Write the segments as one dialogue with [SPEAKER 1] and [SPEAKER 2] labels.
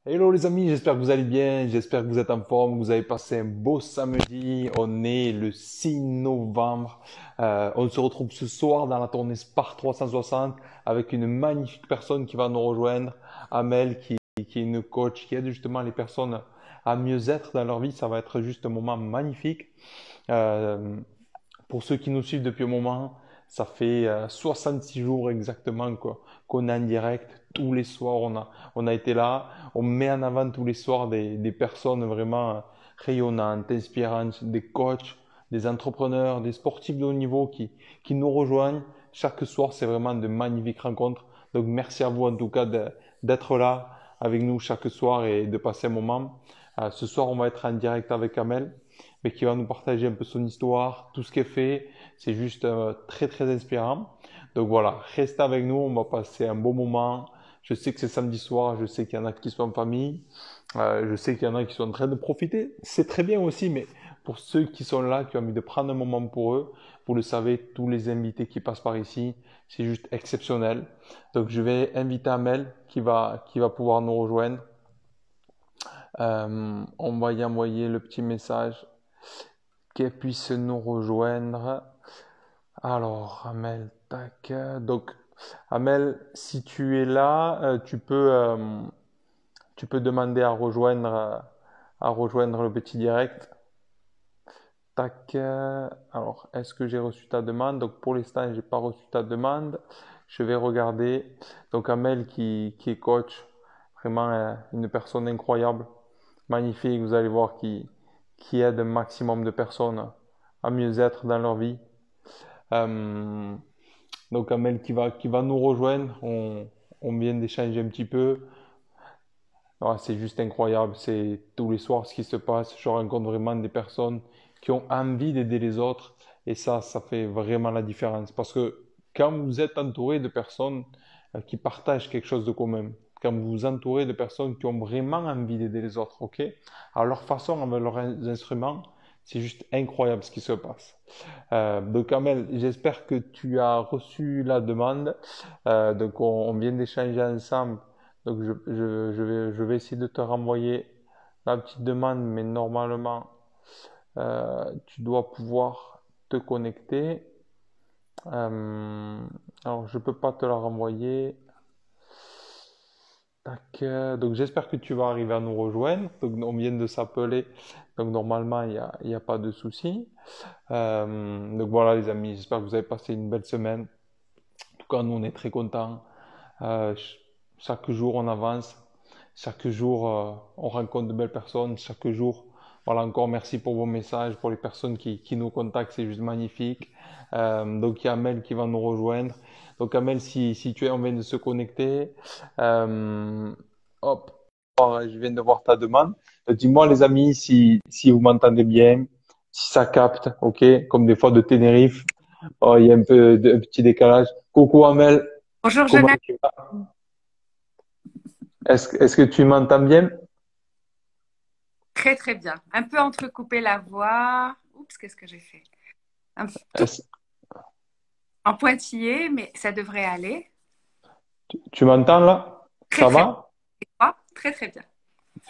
[SPEAKER 1] Hello les amis, j'espère que vous allez bien, j'espère que vous êtes en forme, que vous avez passé un beau samedi. On est le 6 novembre. On se retrouve ce soir dans la tournée Spark 360 avec une magnifique personne qui va nous rejoindre, Amel, qui est une coach qui aide justement les personnes à mieux être dans leur vie. Ça va être juste un moment magnifique. Euh, pour ceux qui nous suivent depuis un moment, ça fait 66 jours exactement quoi, qu'on est en direct. Tous les soirs, on a été là. On met en avant tous les soirs des personnes vraiment rayonnantes, inspirantes, des coachs, des entrepreneurs, des sportifs de haut niveau qui nous rejoignent. Chaque soir, c'est vraiment de magnifiques rencontres. Donc, merci à vous en tout cas d'être là avec nous chaque soir et de passer un moment. Ce soir, on va être en direct avec Amel, mais qui va nous partager un peu son histoire, tout ce qu'elle fait. C'est juste très très inspirant. Donc voilà, restez avec nous, on va passer un bon moment. Je sais que c'est samedi soir, je sais qu'il y en a qui sont en famille, je sais qu'il y en a qui sont en train de profiter. C'est très bien aussi, mais pour ceux qui sont là, qui ont envie de prendre un moment pour eux, vous le savez, tous les invités qui passent par ici, c'est juste exceptionnel. Donc je vais inviter Amel qui va pouvoir nous rejoindre. On va y envoyer le petit message qu'elle puisse nous rejoindre. Alors, Amel, tac. Donc, Amel, si tu es là, tu peux demander à rejoindre le petit direct. Tac. Alors, est-ce que j'ai reçu ta demande? Donc, pour l'instant, j'ai pas reçu ta demande. Je vais regarder. Donc, Amel qui est coach, vraiment une personne incroyable, magnifique. Vous allez voir qui aide un maximum de personnes à mieux être dans leur vie. Euh, donc Amel qui va nous rejoindre, on vient d'échanger un petit peu. Ah, c'est juste incroyable, c'est tous les soirs ce qui se passe. Je rencontre vraiment des personnes qui ont envie d'aider les autres et ça fait vraiment la différence. Parce que quand vous êtes entouré de personnes qui partagent quelque chose de commun, quand vous vous entourez de personnes qui ont vraiment envie d'aider les autres, ok? À leur façon, avec leurs instruments, c'est juste incroyable ce qui se passe. Donc Amel, j'espère que tu as reçu la demande. Donc on vient d'échanger ensemble. Donc je vais essayer de te renvoyer la petite demande, mais normalement tu dois pouvoir te connecter. Euh, alors je peux pas te la renvoyer. Tac, donc j'espère que tu vas arriver à nous rejoindre. Donc on vient de s'appeler. Donc normalement il y a pas de souci. Donc voilà les amis, j'espère que vous avez passé une belle semaine. En tout cas, nous, on est très contents. Chaque jour, on avance. Chaque jour, on rencontre de belles personnes. Chaque jour, voilà, encore merci pour vos messages, pour les personnes qui nous contactent. C'est juste magnifique. Donc, il y a Amel qui va nous rejoindre. Donc, Amel, si tu es, on vient de se connecter. Euh, hop, je viens de voir ta demande. Dis-moi, les amis, si vous m'entendez bien, si ça capte, ok, comme des fois de Tenerife. Oh, il y a un petit décalage. Coucou Amel,
[SPEAKER 2] Bonjour
[SPEAKER 1] comment
[SPEAKER 2] Jonathan,
[SPEAKER 1] tu vas? Est-ce que tu m'entends bien?
[SPEAKER 2] très très bien. Un peu entrecoupé la voix. Oups, qu'est-ce que j'ai fait? Un tout
[SPEAKER 1] Est-ce-
[SPEAKER 2] en pointillé, mais ça devrait aller.
[SPEAKER 1] tu m'entends là?
[SPEAKER 2] Très
[SPEAKER 1] Ça
[SPEAKER 2] très bien.
[SPEAKER 1] va?
[SPEAKER 2] Et toi? Très très bien.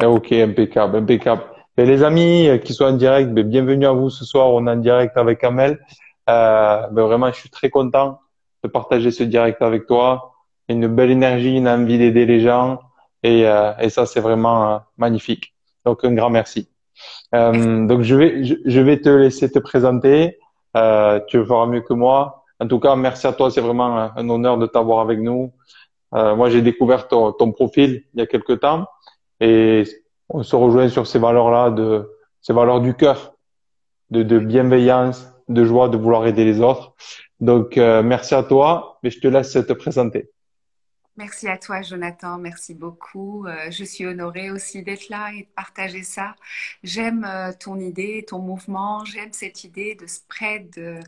[SPEAKER 1] Ok, impeccable, impeccable. Et les amis qui sont en direct, bienvenue à vous ce soir. On est en direct avec Amel. Vraiment, je suis très content de partager ce direct avec toi. Une belle énergie, une envie d'aider les gens. Et ça, c'est vraiment magnifique. Donc, un grand merci.
[SPEAKER 2] Merci.
[SPEAKER 1] Donc je vais te laisser te présenter. Tu le feras mieux que moi. En tout cas, merci à toi. C'est vraiment un honneur de t'avoir avec nous. Moi, j'ai découvert ton profil il y a quelque temps et on se rejoint sur ces valeurs-là, ces valeurs du cœur, de bienveillance, de joie, de vouloir aider les autres. Donc, merci à toi, mais je te laisse te présenter.
[SPEAKER 2] Merci à toi, Jonathan. Merci beaucoup. Je suis honorée aussi d'être là et de partager ça. J'aime ton idée, ton mouvement. J'aime cette idée de spread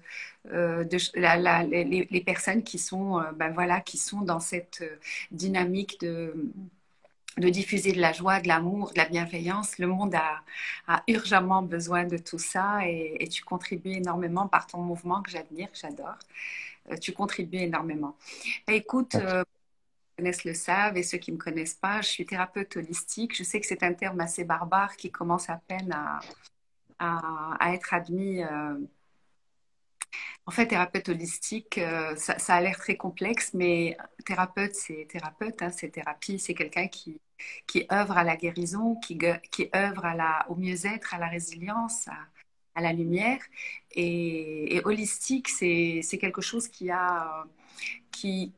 [SPEAKER 2] les personnes qui sont, ben voilà, qui sont dans cette dynamique de diffuser de la joie, de l'amour, de la bienveillance. Le monde a urgemment besoin de tout ça et tu contribues énormément par ton mouvement que j'admire, que j'adore. Tu contribues énormément. Écoute,
[SPEAKER 1] Merci.
[SPEAKER 2] connaissent le savent et ceux qui ne me connaissent pas, je suis thérapeute holistique. Je sais que c'est un terme assez barbare qui commence à peine à être admis. En fait, thérapeute holistique, ça a l'air très complexe, mais thérapeute, c'est thérapeute, hein, c'est thérapie, c'est quelqu'un qui œuvre à la guérison, qui œuvre au mieux-être, à la résilience, à la lumière. Et holistique, c'est quelque chose qui, qui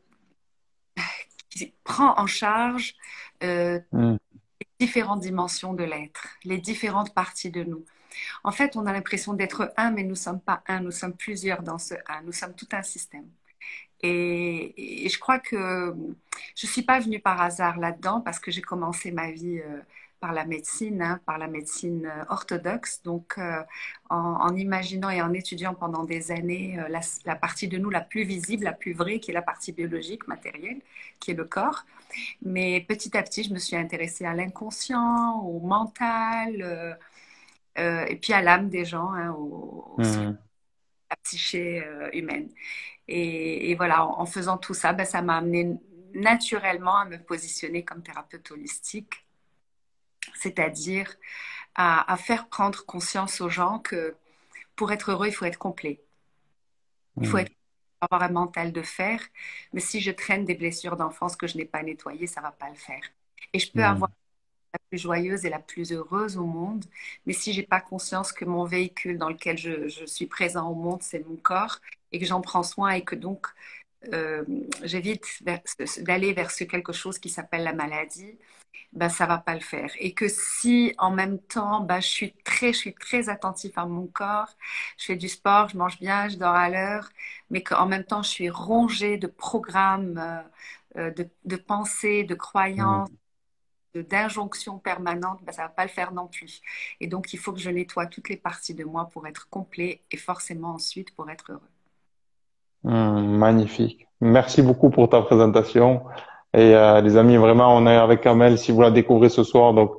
[SPEAKER 2] prend en charge
[SPEAKER 1] Hmm.
[SPEAKER 2] les différentes dimensions de l'être, les différentes parties de nous. En fait, on a l'impression d'être un, mais nous ne sommes pas un, nous sommes plusieurs dans ce un, nous sommes tout un système. Et je crois que je ne suis pas venue par hasard là-dedans parce que j'ai commencé ma vie par la médecine, hein, par la médecine orthodoxe. Donc, en imaginant et en étudiant pendant des années la partie de nous la plus visible, la plus vraie, qui est la partie biologique, matérielle, qui est le corps. Mais petit à petit, je me suis intéressée à l'inconscient, au mental, et puis à l'âme des gens, hein, aussi
[SPEAKER 1] Hmm.
[SPEAKER 2] à la psyché humaine. Et voilà, en faisant tout ça, ben, ça m'a amené naturellement à me positionner comme thérapeute holistique, c'est-à-dire à faire prendre conscience aux gens que pour être heureux, il faut être complet. Il faut
[SPEAKER 1] Hmm.
[SPEAKER 2] être avoir un mental de fer, mais si je traîne des blessures d'enfance que je n'ai pas nettoyées, ça va pas le faire. Et je peux avoir
[SPEAKER 1] Hmm.
[SPEAKER 2] la plus joyeuse et la plus heureuse au monde, mais si j'ai pas conscience que mon véhicule dans lequel je suis présent au monde, c'est mon corps, et que j'en prends soin et que donc euh, j'évite d'aller vers ce quelque chose qui s'appelle la maladie, ben, ça va pas le faire. Et que si en même temps, ben, je suis très attentif à mon corps, je fais du sport, je mange bien, je dors à l'heure, mais qu'en même temps, je suis rongée de programmes, de pensées, de
[SPEAKER 1] Hmm.
[SPEAKER 2] croyances, d'injonctions permanentes, ben, ça va pas le faire non plus. Et donc, il faut que je nettoie toutes les parties de moi pour être complet et forcément ensuite pour être heureux.
[SPEAKER 1] Magnifique. Merci beaucoup pour ta présentation. Et les amis, vraiment, on est avec Amel, si vous la découvrez ce soir. Donc,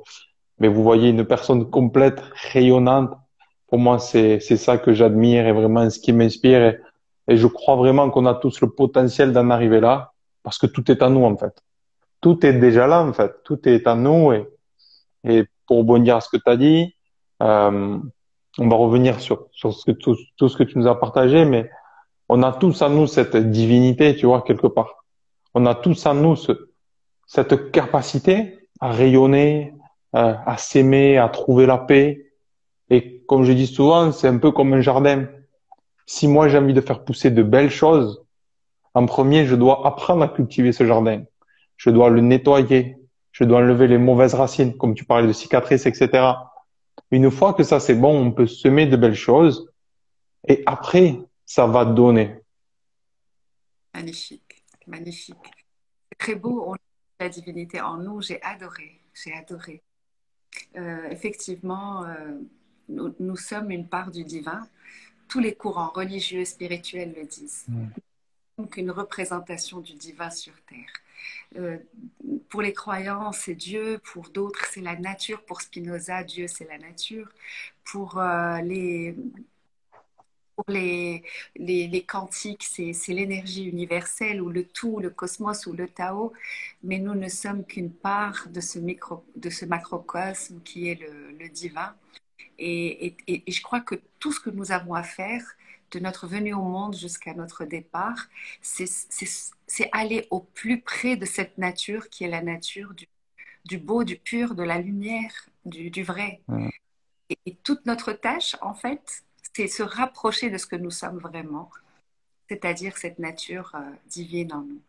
[SPEAKER 1] mais vous voyez une personne complète, rayonnante. Pour moi, c'est ça que j'admire et vraiment ce qui m'inspire. Et je crois vraiment qu'on a tous le potentiel d'en arriver là, parce que tout est à nous en fait. Tout est déjà là en fait. Tout est à nous. Et pour rebondir à ce que tu as dit, euh, on va revenir sur tout ce que tu nous as partagé, mais on a tous en nous cette divinité, tu vois, quelque part. On a tous en nous cette capacité à rayonner, à s'aimer, à trouver la paix. Et comme je dis souvent, c'est un peu comme un jardin. Si moi j'ai envie de faire pousser de belles choses, en premier, je dois apprendre à cultiver ce jardin. Je dois le nettoyer. Je dois enlever les mauvaises racines, comme tu parlais de cicatrices, etc. Une fois que ça c'est bon, on peut semer de belles choses et après, ça va donner.
[SPEAKER 2] Magnifique, magnifique. C'est très beau, on a la divinité en nous, j'ai adoré, j'ai adoré. Effectivement, nous sommes une part du divin. Tous les courants religieux et spirituels le disent.
[SPEAKER 1] Mm.
[SPEAKER 2] Donc une représentation du divin sur Terre. Euh, pour les croyants, c'est Dieu, pour d'autres, c'est la nature. Pour Spinoza, Dieu, c'est la nature. Pour les quantiques, c'est l'énergie universelle ou le tout, le cosmos ou le Tao, mais nous ne sommes qu'une part de ce macrocosme qui est le divin. Et je crois que tout ce que nous avons à faire, de notre venue au monde jusqu'à notre départ, c'est aller au plus près de cette nature qui est la nature du beau, du pur, de la lumière, du vrai.
[SPEAKER 1] Mm.
[SPEAKER 2] Et toute notre tâche, en fait, c'est se rapprocher de ce que nous sommes vraiment, c'est-à-dire cette nature divine en nous.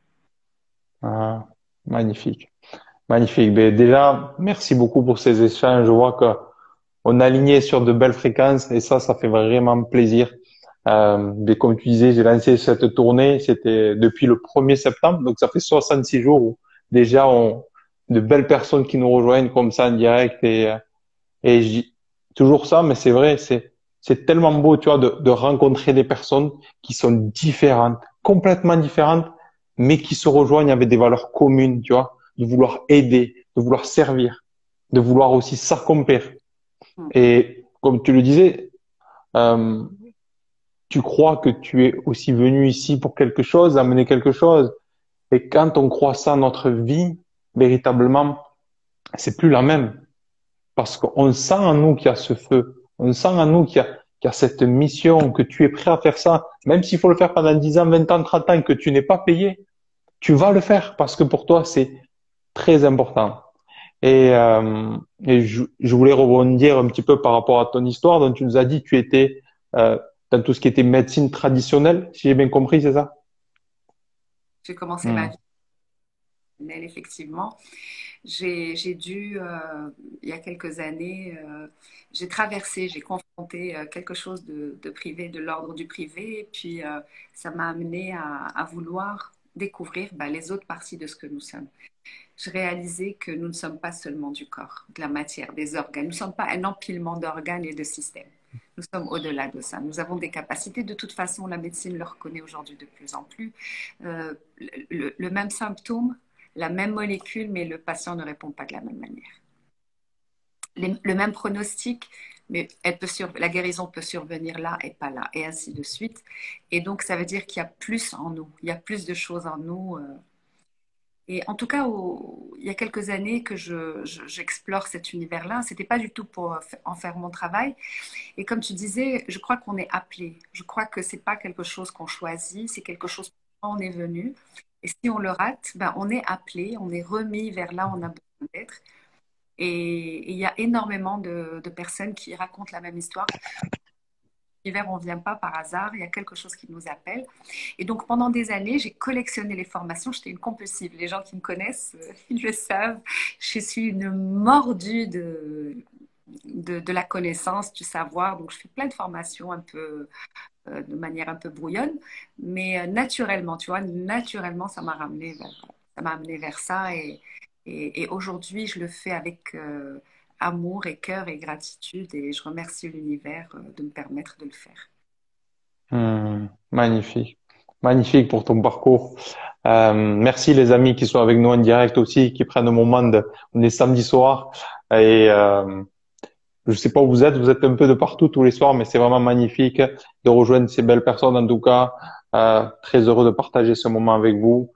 [SPEAKER 1] Ah, magnifique. Magnifique. Ben, déjà, merci beaucoup pour ces échanges. Je vois que on est aligné sur de belles fréquences et ça fait vraiment plaisir. Mais comme tu disais, j'ai lancé cette tournée, c'était depuis le 1er septembre, donc ça fait 66 jours où déjà de belles personnes qui nous rejoignent comme ça en direct et je dis toujours ça, mais c'est vrai, c'est tellement beau, tu vois, de rencontrer des personnes qui sont différentes, complètement différentes, mais qui se rejoignent avec des valeurs communes, tu vois, de vouloir aider, de vouloir servir, de vouloir aussi s'accomplir.
[SPEAKER 2] Mm.
[SPEAKER 1] Et comme tu le disais, euh, tu crois que tu es aussi venu ici pour quelque chose, amener quelque chose. Et quand on croit ça, notre vie, véritablement, c'est plus la même. Parce qu'on sent en nous qu'il y a ce feu. On sent en nous qu'il y a cette mission, que tu es prêt à faire ça. Même s'il faut le faire pendant 10 ans, 20 ans, 30 ans, que tu n'es pas payé, tu vas le faire parce que pour toi, c'est très important. Et, euh, je voulais rebondir un petit peu par rapport à ton histoire. Donc, tu nous as dit que tu étais dans tout ce qui était médecine traditionnelle, si j'ai bien compris, c'est ça?
[SPEAKER 2] J'ai commencé ma
[SPEAKER 1] Hmm.
[SPEAKER 2] vie professionnelle, effectivement. J'ai dû, il y a quelques années, j'ai traversé, j'ai confronté quelque chose de privé, de l'ordre du privé, et puis ça m'a amené à vouloir découvrir bah, les autres parties de ce que nous sommes. Je réalisais que nous ne sommes pas seulement du corps, de la matière, des organes. Nous ne sommes pas un empilement d'organes et de systèmes. Nous sommes au-delà de ça. Nous avons des capacités. De toute façon, la médecine le reconnaît aujourd'hui de plus en plus. Euh, le même symptôme, la même molécule, mais le patient ne répond pas de la même manière. Le même pronostic, mais la guérison peut survenir là et pas là, et ainsi de suite. Et donc, ça veut dire qu'il y a plus en nous, il y a plus de choses en nous. Et en tout cas, il y a quelques années que j'explore cet univers-là. C'était pas du tout pour en faire mon travail. Et comme tu disais, je crois qu'on est appelé. Je crois que c'est pas quelque chose qu'on choisit, c'est quelque chose où on est venu. Et si on le rate, ben, on est appelé, on est remis vers là où on a besoin d'être. Et il y a énormément de personnes qui racontent la même histoire. L'hiver, on ne vient pas par hasard, il y a quelque chose qui nous appelle. Et donc, pendant des années, j'ai collectionné les formations. J'étais une compulsive. Les gens qui me connaissent, ils le savent. Je suis une mordue de la connaissance, du savoir. Donc, je fais plein de formations un peu, de manière un peu brouillonne. Mais naturellement, tu vois, naturellement, ça m'a amené vers ça. Et aujourd'hui, je le fais avec amour et cœur et gratitude. Et je remercie l'univers de me permettre de le faire.
[SPEAKER 1] Magnifique. Magnifique pour ton parcours. Merci les amis qui sont avec nous en direct aussi, qui prennent un moment on est samedi soir et je sais pas où vous êtes un peu de partout tous les soirs, mais c'est vraiment magnifique de rejoindre ces belles personnes en tout cas. Très heureux de partager ce moment avec vous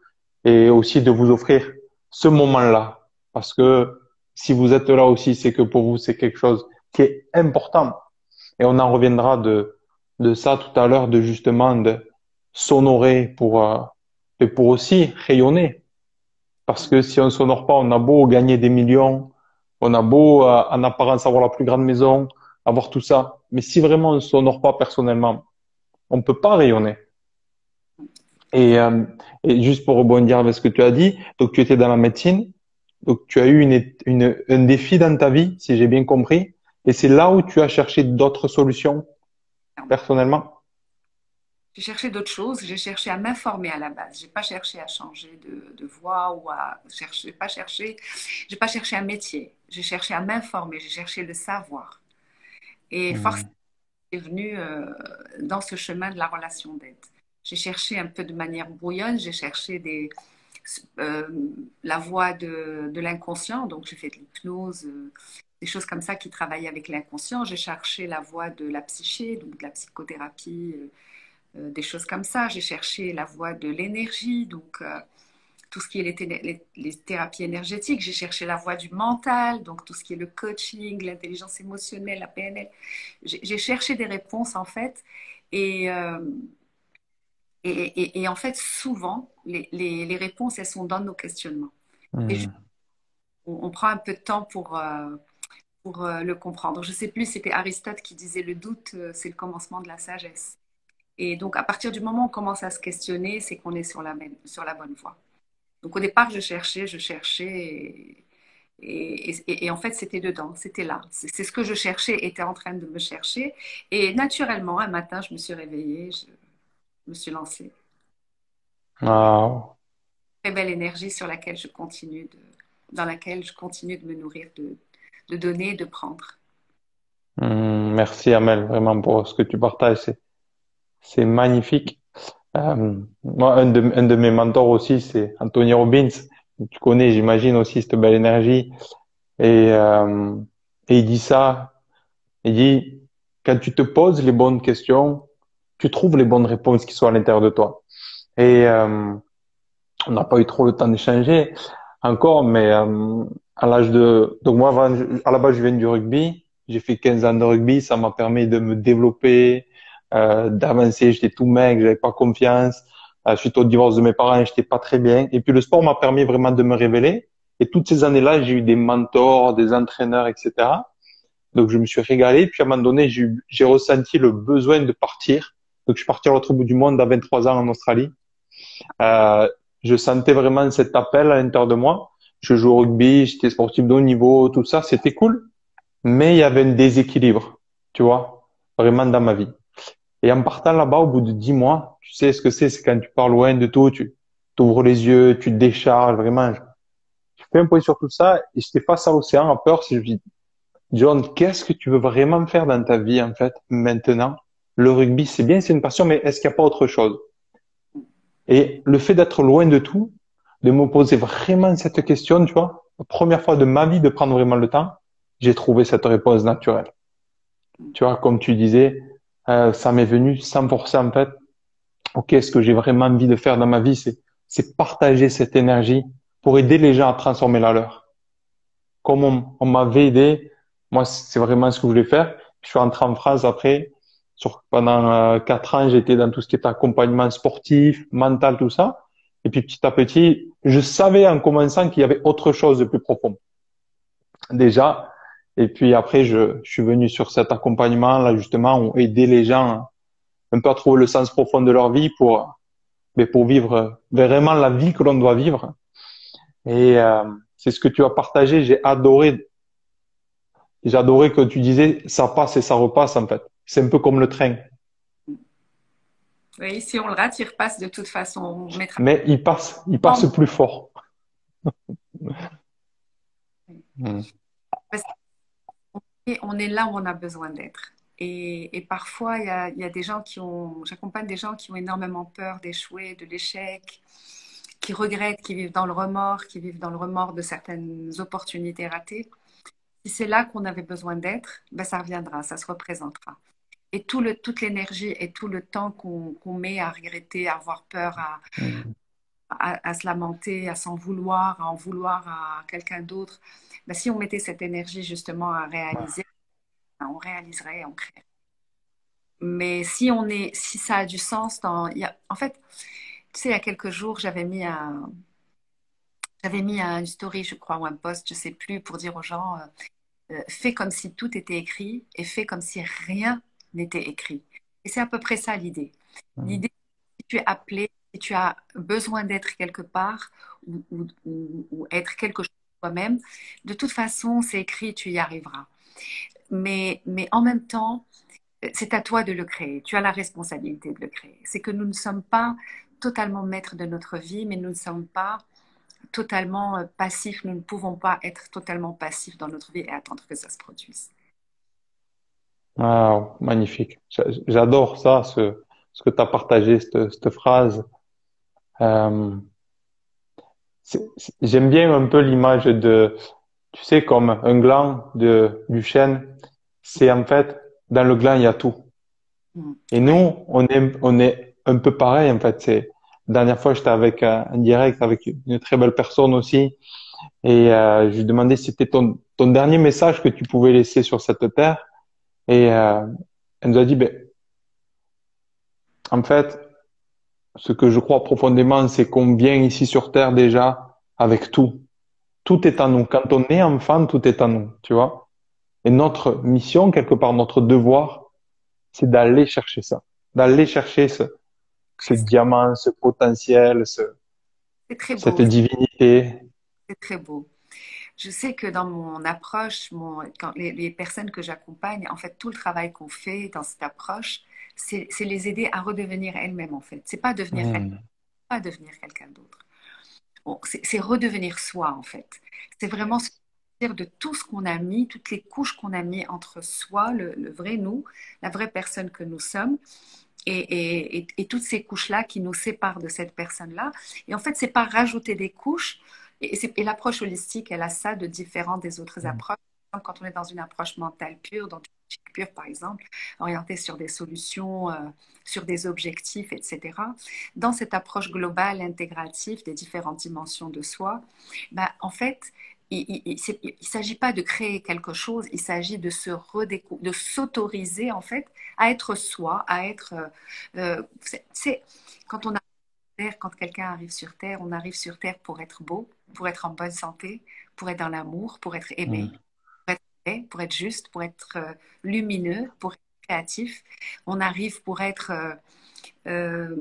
[SPEAKER 1] et aussi de vous offrir ce moment-là. Parce que si vous êtes là aussi, c'est que pour vous, c'est quelque chose qui est important. Et on en reviendra de ça tout à l'heure, de justement de s'honorer et pour aussi rayonner. Parce que si on s'honore pas, on a beau gagner des millions, on a beau en apparence avoir la plus grande maison, avoir tout ça. Mais si vraiment on s'honore pas personnellement, on peut pas rayonner. Et, euh, et juste pour rebondir avec ce que tu as dit, donc tu étais dans la médecine, donc tu as eu un défi dans ta vie, si j'ai bien compris, et c'est là où tu as cherché d'autres solutions personnellement.
[SPEAKER 2] J'ai cherché d'autres choses. J'ai cherché à m'informer à la base. J'ai pas cherché à changer de voie ou à chercher, j'ai pas cherché un métier. J'ai cherché à m'informer. J'ai cherché le savoir. Et forcément,
[SPEAKER 1] Hmm.
[SPEAKER 2] c'est venu dans ce chemin de la relation d'aide. J'ai cherché un peu de manière brouillonne. J'ai cherché euh, la voie de l'inconscient. Donc, j'ai fait de l'hypnose, des choses comme ça qui travaillent avec l'inconscient. J'ai cherché la voie de la psyché, donc de la psychothérapie. Des choses comme ça. J'ai cherché la voie de l'énergie, donc tout ce qui est les thérapies énergétiques. J'ai cherché la voie du mental, donc tout ce qui est le coaching, l'intelligence émotionnelle, la PNL. J'ai cherché des réponses en fait. Et, euh, et en fait, souvent, les réponses, elles sont dans nos questionnements. Et
[SPEAKER 1] Hmm.
[SPEAKER 2] on prend un peu de temps pour le comprendre. Je ne sais plus, c'était Aristote qui disait le doute, c'est le commencement de la sagesse. Et donc, à partir du moment où on commence à se questionner, c'est qu'on est sur la bonne voie. Donc, au départ, je cherchais, et en fait, c'était dedans, c'était là. C'est ce que je cherchais, était en train de me chercher. Et naturellement, un matin, je me suis réveillée, je me suis lancée.
[SPEAKER 1] Ah,
[SPEAKER 2] Très belle énergie dans laquelle je continue de me nourrir, de donner, de prendre.
[SPEAKER 1] merci Amel, vraiment pour ce que tu partages, c'est magnifique. Moi, un de mes mentors aussi, c'est Anthony Robbins. Tu connais, j'imagine aussi cette belle énergie. Et, euh, et il dit ça, il dit, quand tu te poses les bonnes questions, tu trouves les bonnes réponses qui sont à l'intérieur de toi. Et On n'a pas eu trop le temps d'échanger encore, mais à l'âge de... Donc moi, à la base, je viens du rugby. J'ai fait 15 ans de rugby. Ça m'a permis de me développer, d'avancer. J'étais tout maigre, j'avais pas confiance. Suite au divorce de mes parents, j'étais pas très bien. Et puis le sport m'a permis vraiment de me révéler. Et toutes ces années-là, j'ai eu des mentors, des entraîneurs, etc. Donc je me suis régalé. Puis à un moment donné, j'ai ressenti le besoin de partir. Donc je suis parti à l'autre bout du monde à 23 ans en Australie. Euh, je sentais vraiment cet appel à l'intérieur de moi. Je joue au rugby, j'étais sportif de haut niveau, tout ça, c'était cool. Mais il y avait un déséquilibre, tu vois, vraiment dans ma vie. Et en partant là-bas, au bout de 10 mois, tu sais ce que c'est quand tu pars loin de tout, tu ouvres les yeux, tu te décharges, vraiment. Je fais un point sur tout ça et j'étais face à l'océan, à peur. Je me dis, John, qu'est-ce que tu veux vraiment faire dans ta vie, en fait, maintenant? Le rugby, c'est bien, c'est une passion, mais est-ce qu'il n'y a pas autre chose? Et le fait d'être loin de tout, de me poser vraiment cette question, tu vois, la première fois de ma vie de prendre vraiment le temps, j'ai trouvé cette réponse naturelle. Tu vois, comme tu disais, ça m'est venu sans forcer en fait. Ok, ce que j'ai vraiment envie de faire dans ma vie, c'est partager cette énergie pour aider les gens à transformer la leur. Comme on m'avait aidé, moi c'est vraiment ce que je voulais faire. Je suis rentré en France après. Pendant 4 ans, j'étais dans tout ce qui était accompagnement sportif, mental, tout ça. Et puis petit à petit, je savais en commençant qu'il y avait autre chose de plus profond déjà. Et puis après, je suis venu sur cet accompagnement là justement, où aider les gens un peu à trouver le sens profond de leur vie pour vivre vraiment la vie que l'on doit vivre. Et c'est ce que tu as partagé. J'ai adoré que tu disais ça passe et ça repasse en fait. C'est un peu comme le train.
[SPEAKER 2] Oui, si on le rate, il repasse de toute façon. On mettra
[SPEAKER 1] Mais il passe
[SPEAKER 2] pas.
[SPEAKER 1] plus fort. Hmm.
[SPEAKER 2] Parce qu'on est là où on a besoin d'être. Et parfois, il y a des gens j'accompagne des gens qui ont énormément peur d'échouer, de l'échec, qui regrettent, qui vivent dans le remords, qui vivent dans le remords de certaines opportunités ratées. Si c'est là qu'on avait besoin d'être, ben ça reviendra, ça se représentera. Et toute l'énergie et tout le temps qu'on met à regretter, à avoir peur,
[SPEAKER 1] Hmm.
[SPEAKER 2] à se lamenter, à s'en vouloir, à en vouloir à quelqu'un d'autre, ben si on mettait cette énergie justement à réaliser, ben on réaliserait, on créerait. Mais si ça a du sens en fait, tu sais, il y a quelques jours, j'avais mis une story, je crois, ou un post, je sais plus, pour dire aux gens, fais comme si tout était écrit et fais comme si rien n'était écrit. Et c'est à peu près ça l'idée.
[SPEAKER 1] Hmm.
[SPEAKER 2] L'idée, si tu es appelé, si tu as besoin d'être quelque part ou être quelque chose toi-même, de toute façon, c'est écrit, tu y arriveras. Mais en même temps, c'est à toi de le créer. Tu as la responsabilité de le créer. C'est que nous ne sommes pas totalement maîtres de notre vie, mais nous ne sommes pas totalement passifs. Nous ne pouvons pas être totalement passifs dans notre vie et attendre que ça se produise.
[SPEAKER 1] Ah, magnifique. J'adore ça, ce que tu as partagé, cette phrase. Euh, j'aime bien un peu l'image tu sais, comme un gland du chêne. C'est en fait, dans le gland, il y a tout.
[SPEAKER 2] Mm.
[SPEAKER 1] Et
[SPEAKER 2] Ouais.
[SPEAKER 1] nous, on est un peu pareil, en fait. La dernière fois, j'étais avec un direct avec une très belle personne aussi. Et je lui demandais si c'était ton dernier message que tu pouvais laisser sur cette terre. Et elle nous a dit, ben, en fait, ce que je crois profondément, c'est qu'on vient ici sur terre déjà avec tout. Tout est en nous. Quand on est enfant, tout est en nous, tu vois. Et notre mission, quelque part, notre devoir, c'est d'aller chercher ça, d'aller chercher ce diamant, ce potentiel,
[SPEAKER 2] C'est très
[SPEAKER 1] cette
[SPEAKER 2] beau,
[SPEAKER 1] divinité.
[SPEAKER 2] c'est très beau. Je sais que dans mon approche, quand les personnes que j'accompagne, en fait, tout le travail qu'on fait dans cette approche, c'est les aider à redevenir elles-mêmes, en fait. C'est
[SPEAKER 1] Hmm.
[SPEAKER 2] pas devenir quelqu'un d'autre. Bon, c'est redevenir soi, en fait. C'est vraiment se dire de tout ce qu'on a mis, toutes les couches qu'on a mis entre soi, le vrai nous, la vraie personne que nous sommes, et toutes ces couches-là qui nous séparent de cette personne-là. Et en fait, c'est pas rajouter des couches. Et l'approche holistique, elle a ça de différent des autres approches. Quand on est dans une approche mentale pure, dans une logique pur, par exemple, orienté sur des solutions, sur des objectifs, etc. Dans cette approche globale, intégrative des différentes dimensions de soi, bah, en fait, il ne s'agit pas de créer quelque chose, il s'agit de de s'autoriser en fait à être soi, à être. Quand on quand quelqu'un arrive sur Terre, on arrive sur Terre pour être beau, pour être en bonne santé, pour être dans l'amour, pour être aimé,
[SPEAKER 1] Mm.
[SPEAKER 2] pour être vrai, pour être juste, pour être lumineux, pour être créatif. On arrive pour être euh,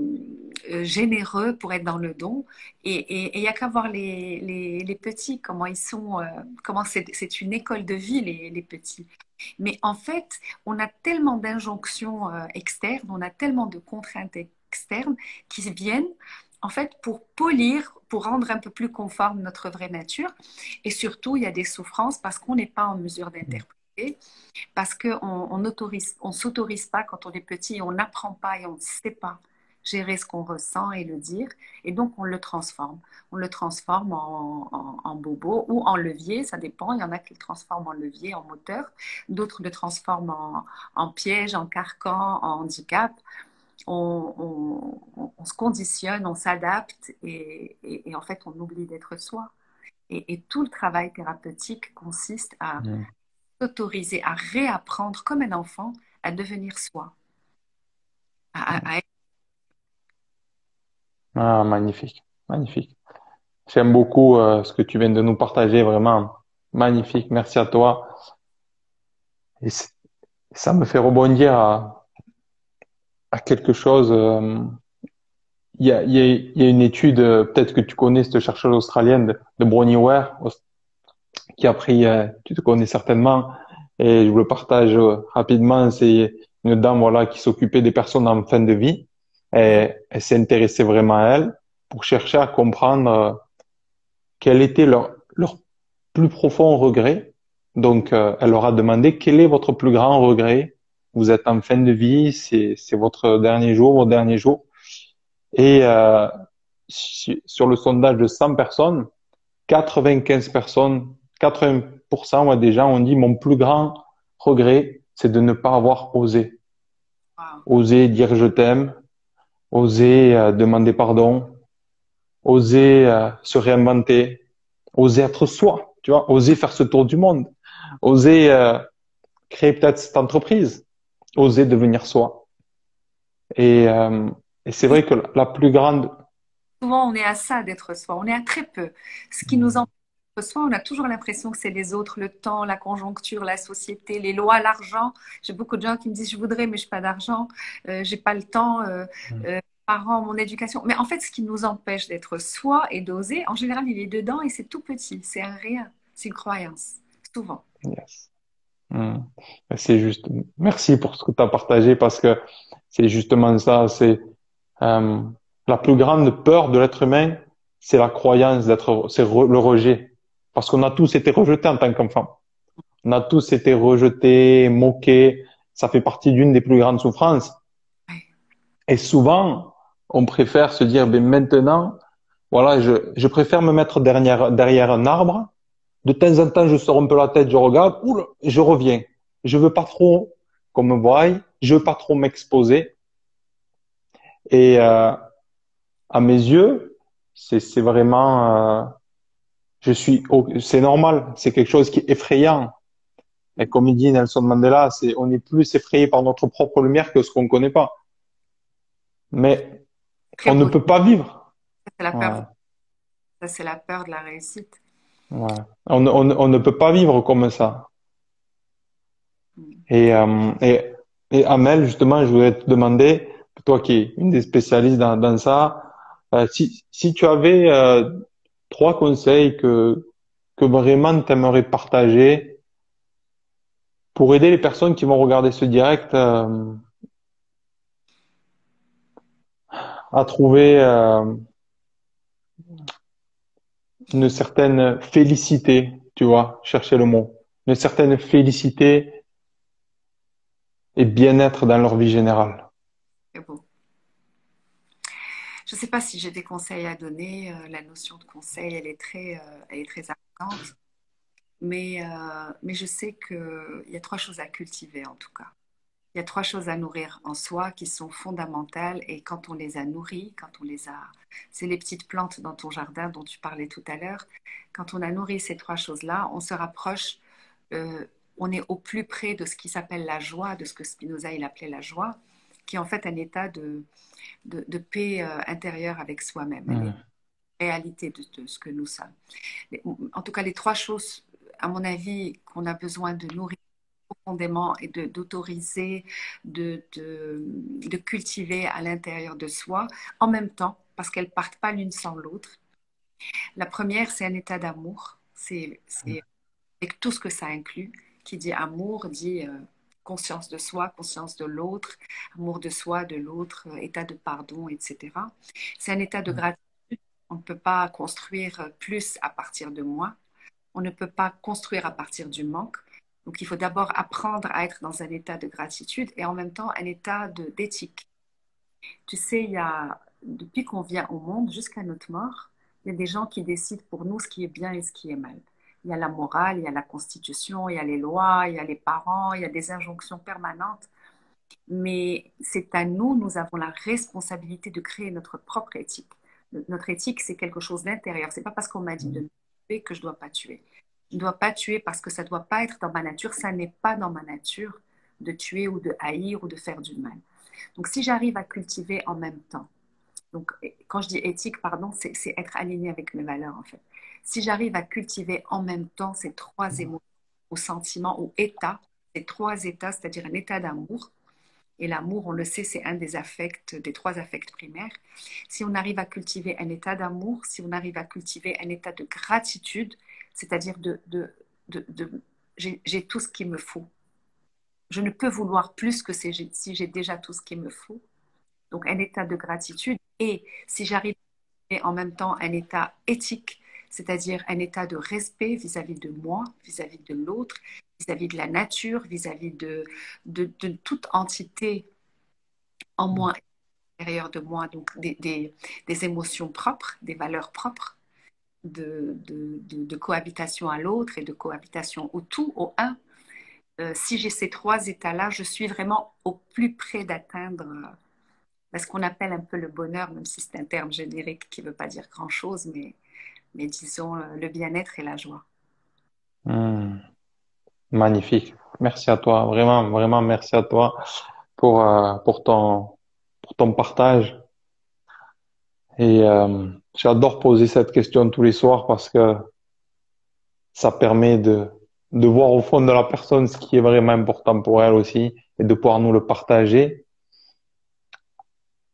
[SPEAKER 2] généreux, pour être dans le don. Et il n'y a qu'à voir les petits, comment ils sont, comment c'est une école de vie, les petits. Mais en fait, on a tellement d'injonctions externes, on a tellement de contraintes externes qui viennent en fait pour polir, pour rendre un peu plus conforme notre vraie nature. Et surtout, il y a des souffrances parce qu'on n'est pas en mesure d'interpréter, parce on s'autorise pas quand on est petit, on n'apprend pas et on ne sait pas gérer ce qu'on ressent et le dire. Et donc, on le transforme. On le transforme en bobo ou en levier, ça dépend. Il y en a qui le transforment en levier, en moteur. D'autres le transforment en piège, en carcan, en handicap. On se conditionne, on s'adapte et en fait, on oublie d'être soi. Et tout le travail thérapeutique consiste à
[SPEAKER 1] Mm.
[SPEAKER 2] s'autoriser à réapprendre comme un enfant à devenir soi. À être...
[SPEAKER 1] Ah, magnifique, magnifique. J'aime beaucoup ce que tu viens de nous partager, vraiment magnifique. Merci à toi. Et ça me fait rebondir à quelque chose. Il y a une étude, peut-être que tu connais cette chercheuse australienne de Bronnie Ware, qui a pris, tu te connais certainement, et je vous le partage rapidement. C'est une dame voilà qui s'occupait des personnes en fin de vie. Et elle s'est intéressée vraiment à elles pour chercher à comprendre quel était leur plus profond regret. Donc, elle leur a demandé quel est votre plus grand regret. Vous êtes en fin de vie, c'est votre dernier jour, votre dernier jour. Et sur le sondage de 100 personnes, 95 personnes, 80% ouais, des gens ont dit mon plus grand regret, c'est de ne pas avoir osé.
[SPEAKER 2] Wow.
[SPEAKER 1] Oser dire je t'aime, oser demander pardon, oser se réinventer, oser être soi, tu vois, oser faire ce tour du monde, oser créer peut-être cette entreprise, oser devenir soi. Et, euh, et c'est
[SPEAKER 2] Et
[SPEAKER 1] vrai que la plus grande...
[SPEAKER 2] souvent, on est à ça d'être soi. On est à très peu. Ce qui nous empêche d'être soi, on a toujours l'impression que c'est les autres, le temps, la conjoncture, la société, les lois, l'argent. J'ai beaucoup de gens qui me disent, je voudrais, mais je n'ai pas d'argent, j'ai pas le temps, mes parents, mon éducation. Mais en fait, ce qui nous empêche d'être soi et d'oser, en général, il est dedans et c'est tout petit. C'est un rien. C'est une croyance. Souvent.
[SPEAKER 1] Yes. Hmm. C'est juste, merci pour ce que tu as partagé parce que c'est justement ça, c'est euh, la plus grande peur de l'être humain, c'est la croyance d'être, le rejet. Parce qu'on a tous été rejetés en tant qu'enfant. On a tous été rejetés, moqués. Ça fait partie d'une des plus grandes souffrances.
[SPEAKER 2] Ouais.
[SPEAKER 1] Et souvent, on préfère se dire, ben maintenant, voilà, je préfère me mettre derrière un arbre. De temps en temps, je sors un peu la tête, je regarde, oula, je reviens. Je veux pas trop qu'on me voie, je veux pas trop m'exposer. Et à mes yeux, c'est vraiment, c'est normal, c'est quelque chose qui est effrayant. Et comme il dit Nelson Mandela, on est plus effrayé par notre propre lumière que ce qu'on connaît pas. Mais
[SPEAKER 2] Très
[SPEAKER 1] on ne
[SPEAKER 2] beau.
[SPEAKER 1] peut pas vivre.
[SPEAKER 2] C'est la peur.
[SPEAKER 1] Ouais,
[SPEAKER 2] Ça, c'est la peur de la réussite.
[SPEAKER 1] ouais. On ne peut pas vivre comme ça. Et, euh, et, et Amel, justement, je voudrais te demander, toi qui es une des spécialistes dans ça, si tu avais trois conseils que vraiment tu aimerais partager pour aider les personnes qui vont regarder ce direct à trouver une certaine félicité, tu vois, chercher le mot, une certaine félicité et bien-être dans leur vie générale.
[SPEAKER 2] C'est beau. Je ne sais pas si j'ai des conseils à donner. La notion de conseil, elle est très importante. mais je sais qu'il y a trois choses à cultiver en tout cas. Il y a trois choses à nourrir en soi qui sont fondamentales et quand on les a nourries, quand on les a... C'est les petites plantes dans ton jardin dont tu parlais tout à l'heure. Quand on a nourri ces trois choses-là, on se rapproche, euh, on est au plus près de ce qui s'appelle la joie, de ce que Spinoza il appelait la joie, qui est en fait un état de paix intérieure avec soi-même, la
[SPEAKER 1] Hmm.
[SPEAKER 2] réalité de ce que nous sommes. En tout cas, les trois choses, à mon avis, qu'on a besoin de nourrir profondément et d'autoriser, de cultiver à l'intérieur de soi, en même temps, parce qu'elles partent pas l'une sans l'autre. La première, c'est un état d'amour. C'est avec tout ce que ça inclut. Qui dit amour dit conscience de soi, conscience de l'autre, amour de soi, de l'autre, état de pardon, etc. C'est un état de gratitude. On ne peut pas construire plus à partir de moi. On ne peut pas construire à partir du manque. Donc, il faut d'abord apprendre à être dans un état de gratitude et en même temps un état d'éthique. Tu sais, depuis qu'on vient au monde jusqu'à notre mort, il y a des gens qui décident pour nous ce qui est bien et ce qui est mal. Il y a la morale, il y a la constitution, il y a les lois, il y a les parents, il y a des injonctions permanentes. Mais c'est à nous, nous avons la responsabilité de créer notre propre éthique. Notre éthique, c'est quelque chose d'intérieur. C'est pas parce qu'on m'a dit de ne pas tuer que je dois pas tuer. Je ne dois pas tuer parce que ça ne doit pas être dans ma nature. Ça n'est pas dans ma nature de tuer ou de haïr ou de faire du mal. Donc, si j'arrive à cultiver en même temps, donc quand je dis éthique, pardon, c'est être aligné avec mes valeurs en fait. Si j'arrive à cultiver en même temps ces trois émotions ou sentiments ou états, ces trois états, c'est-à-dire un état d'amour, et l'amour, on le sait, c'est un des affects, des trois affects primaires. Si on arrive à cultiver un état d'amour, si on arrive à cultiver un état de gratitude, c'est-à-dire j'ai tout ce qu'il me faut. Je ne peux vouloir plus que si j'ai déjà tout ce qu'il me faut. Donc un état de gratitude. Et si j'arrive en même temps un état éthique, c'est-à-dire un état de respect vis-à-vis de moi, vis-à-vis de l'autre, vis-à-vis de la nature, vis-à-vis de toute entité en moi, intérieur de moi, donc des émotions propres, des valeurs propres de cohabitation à l'autre et de cohabitation au tout, au un. Si j'ai ces trois états-là, je suis vraiment au plus près d'atteindre ce qu'on appelle un peu le bonheur, même si c'est un terme générique qui ne veut pas dire grand-chose, mais disons le bien-être et la joie.
[SPEAKER 1] Hmm. Magnifique. Merci à toi. Vraiment, vraiment, merci à toi pour ton partage. Et j'adore poser cette question tous les soirs parce que ça permet de voir au fond de la personne ce qui est vraiment important pour elle aussi et de pouvoir nous le partager.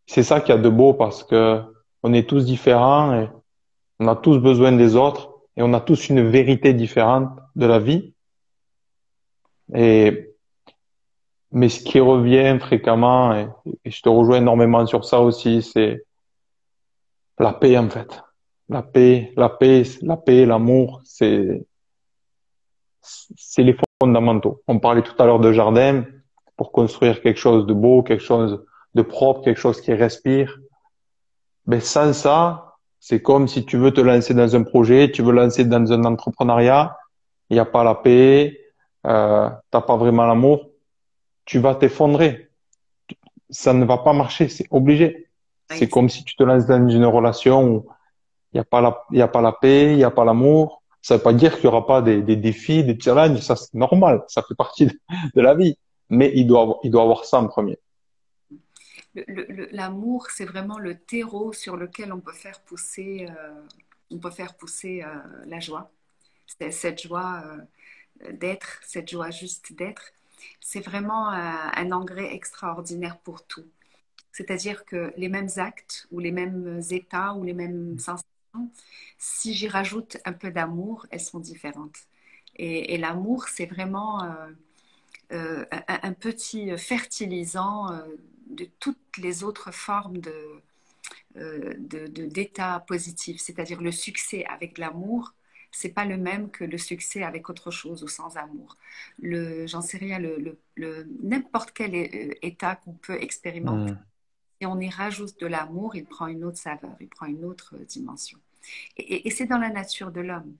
[SPEAKER 1] C'est ça qu'il y a de beau parce que on est tous différents et on a tous besoin des autres et on a tous une vérité différente de la vie. Et mais ce qui revient fréquemment, et je te rejoins énormément sur ça aussi, c'est la paix en fait. La paix, l'amour, c'est les fondamentaux. On parlait tout à l'heure de jardin pour construire quelque chose de beau, quelque chose de propre, quelque chose qui respire. Mais sans ça, c'est comme si tu veux te lancer dans un projet, tu veux lancer dans un entrepreneuriat, il n'y a pas la paix, t'as pas vraiment l'amour, tu vas t'effondrer. Ça ne va pas marcher, c'est obligé. C'est
[SPEAKER 2] Oui,
[SPEAKER 1] comme si tu te lances dans une relation où il y a pas la paix, il y a pas l'amour. Ça veut pas dire qu'il y aura pas des défis, des challenges. Ça, c'est normal. Ça fait partie de la vie. Mais il doit avoir ça en premier.
[SPEAKER 2] l'amour, c'est vraiment le terreau sur lequel on peut faire pousser la joie. C'est cette joie d'être, cette joie juste d'être. C'est vraiment un engrais extraordinaire pour tout. C'est-à-dire que les mêmes actes ou les mêmes états ou les mêmes sensations, si j'y rajoute un peu d'amour, elles sont différentes. Et l'amour, c'est vraiment un petit fertilisant de toutes les autres formes d'état positif. C'est-à-dire le succès avec l'amour, c'est pas le même que le succès avec autre chose ou sans amour. J'en sais rien, n'importe quel état qu'on peut expérimenter,
[SPEAKER 1] Hmm.
[SPEAKER 2] et on y rajoute de l'amour, il prend une autre saveur, il prend une autre dimension. Et c'est dans la nature de l'homme.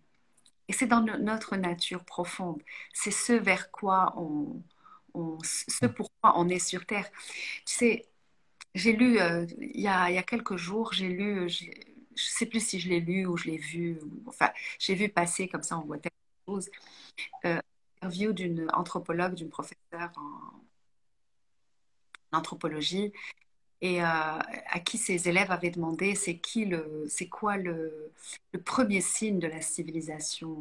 [SPEAKER 2] Et c'est dans notre nature profonde. C'est ce vers quoi ce pourquoi on est sur Terre. Tu sais, j'ai lu, il y a quelques jours, j'ai lu, je sais plus si je l'ai lu ou je l'ai vu, enfin, j'ai vu passer comme ça, on voit tellement de choses, interview d'une anthropologue, d'une professeure en anthropologie, et à qui ses élèves avaient demandé c'est quoi le premier signe de la civilisation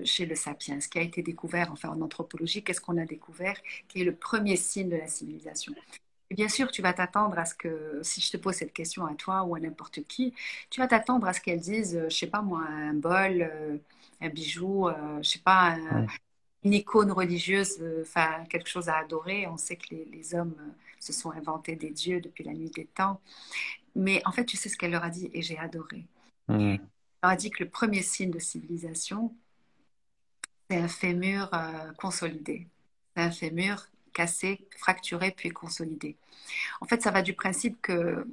[SPEAKER 2] chez le sapiens, ce qui a été découvert, enfin en anthropologie, qu'est-ce qu'on a découvert qui est le premier signe de la civilisation. Et bien sûr, tu vas t'attendre à ce que, si je te pose cette question à toi ou à n'importe qui, tu vas t'attendre à ce qu'elle dise, je sais pas moi, un bol, un bijou, je sais pas,
[SPEAKER 1] Mm.
[SPEAKER 2] une icône religieuse, enfin quelque chose à adorer. On sait que les hommes se sont inventés des dieux depuis la nuit des temps. Mais en fait, tu sais ce qu'elle leur a dit et j'ai adoré.
[SPEAKER 1] Mm.
[SPEAKER 2] Elle leur a dit que le premier signe de civilisation, c'est un fémur consolidé. C'est un fémur cassé, fracturé, puis consolidé. En fait, ça va du principe que,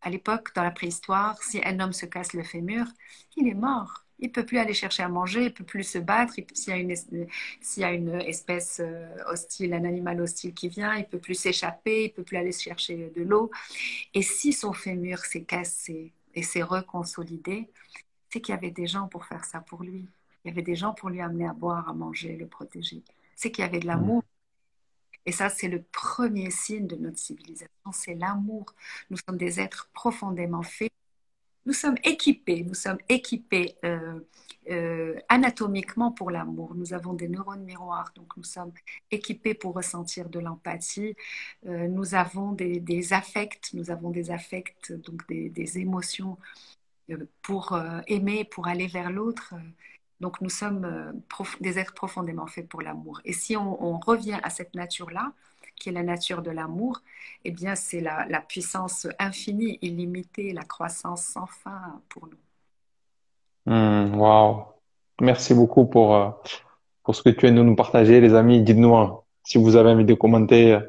[SPEAKER 2] à l'époque, dans la préhistoire, si un homme se casse le fémur, il est mort. Il ne peut plus aller chercher à manger, il ne peut plus se battre. S'il y a une espèce hostile, un animal hostile qui vient, il ne peut plus s'échapper, il ne peut plus aller chercher de l'eau. Et si son fémur s'est cassé et s'est reconsolidé, c'est qu'il y avait des gens pour faire ça pour lui. Il y avait des gens pour lui amener à boire, à manger, le protéger. C'est qu'il y avait de
[SPEAKER 1] Mm.
[SPEAKER 2] l'amour. Et ça, c'est le premier signe de notre civilisation, c'est l'amour. Nous sommes des êtres profondément faits. Nous sommes équipés anatomiquement pour l'amour. Nous avons des neurones miroirs, donc nous sommes équipés pour ressentir de l'empathie. Nous avons des affects, donc des émotions pour aimer, pour aller vers l'autre. Donc nous sommes des êtres profondément faits pour l'amour. Et si on revient à cette nature-là, qui est la nature de l'amour, eh bien c'est la puissance infinie, illimitée, la croissance sans fin pour nous.
[SPEAKER 1] Wow. Merci beaucoup pour ce que tu viens de nous partager, les amis. Dites-nous si vous avez envie de commenter.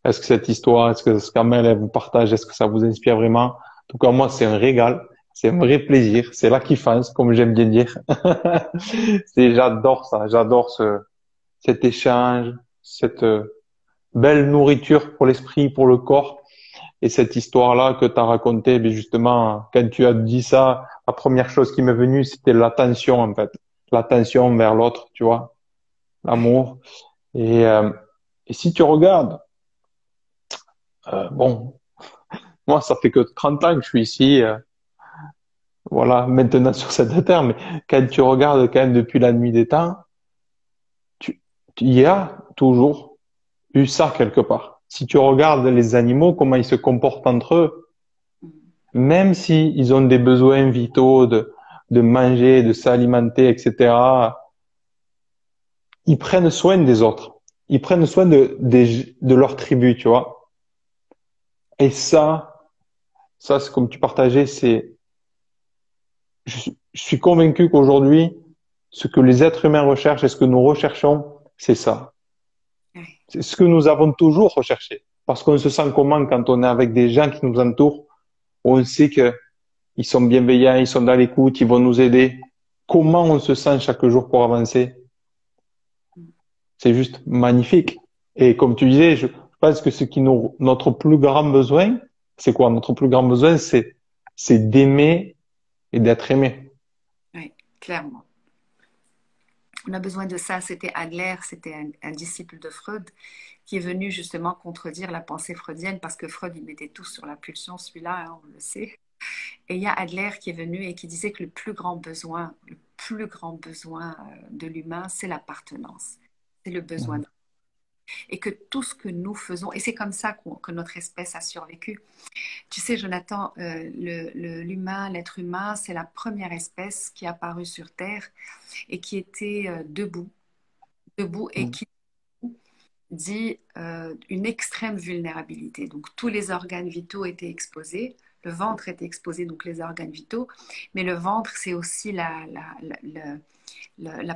[SPEAKER 1] Est-ce que cette histoire, est-ce que ce qu'Amel elle vous partage, est-ce que ça vous inspire vraiment? En tout cas, moi, c'est un régal. C'est un vrai plaisir. C'est la kiffance, comme j'aime bien dire. J'adore ça. J'adore cet échange, cette belle nourriture pour l'esprit, pour le corps. Et cette histoire-là que tu as racontée, mais justement, quand tu as dit ça, la première chose qui m'est venue, c'était l'attention, en fait. L'attention vers l'autre, tu vois,
[SPEAKER 2] Ouais.
[SPEAKER 1] l'amour. Et, euh, et si tu regardes, bon, moi, ça fait que 30 ans que je suis ici, voilà, maintenant sur cette terre, mais quand tu regardes quand même depuis la nuit des temps, tu, il y a toujours eu ça quelque part. Si tu regardes les animaux, comment ils se comportent entre eux, même si ils ont des besoins vitaux de manger, de s'alimenter, etc., ils prennent soin des autres. Ils prennent soin de leur tribu, tu vois. Et ça, c'est comme tu partageais, je suis convaincu qu'aujourd'hui, ce que les êtres humains recherchent et ce que nous recherchons, c'est ça.
[SPEAKER 2] Ouais.
[SPEAKER 1] C'est ce que nous avons toujours recherché. Parce qu'on se sent comment quand on est avec des gens qui nous entourent, on sait que ils sont bienveillants, ils sont dans l'écoute, ils vont nous aider. Comment on se sent chaque jour pour avancer? C'est juste magnifique. Et comme tu disais, je pense que notre plus grand besoin, c'est quoi? Notre plus grand besoin, c'est d'aimer et d'être aimé.
[SPEAKER 2] Ouais, clairement. On a besoin de ça. C'était Adler, c'était un disciple de Freud qui est venu justement contredire la pensée freudienne parce que Freud, il mettait tout sur la pulsion, celui-là, hein, on le sait. Et il y a Adler qui est venu et qui disait que le plus grand besoin de l'humain, c'est l'appartenance. C'est le besoin.
[SPEAKER 1] Mhm.
[SPEAKER 2] Et que tout ce que nous faisons, et c'est comme ça que notre espèce a survécu. Tu sais, Jonathan, l'humain, l'être humain, c'est la première espèce qui est apparue sur Terre et qui était debout et qui dit une extrême vulnérabilité. Donc tous les organes vitaux étaient exposés, le ventre était exposé, donc les organes vitaux, mais le ventre, c'est aussi la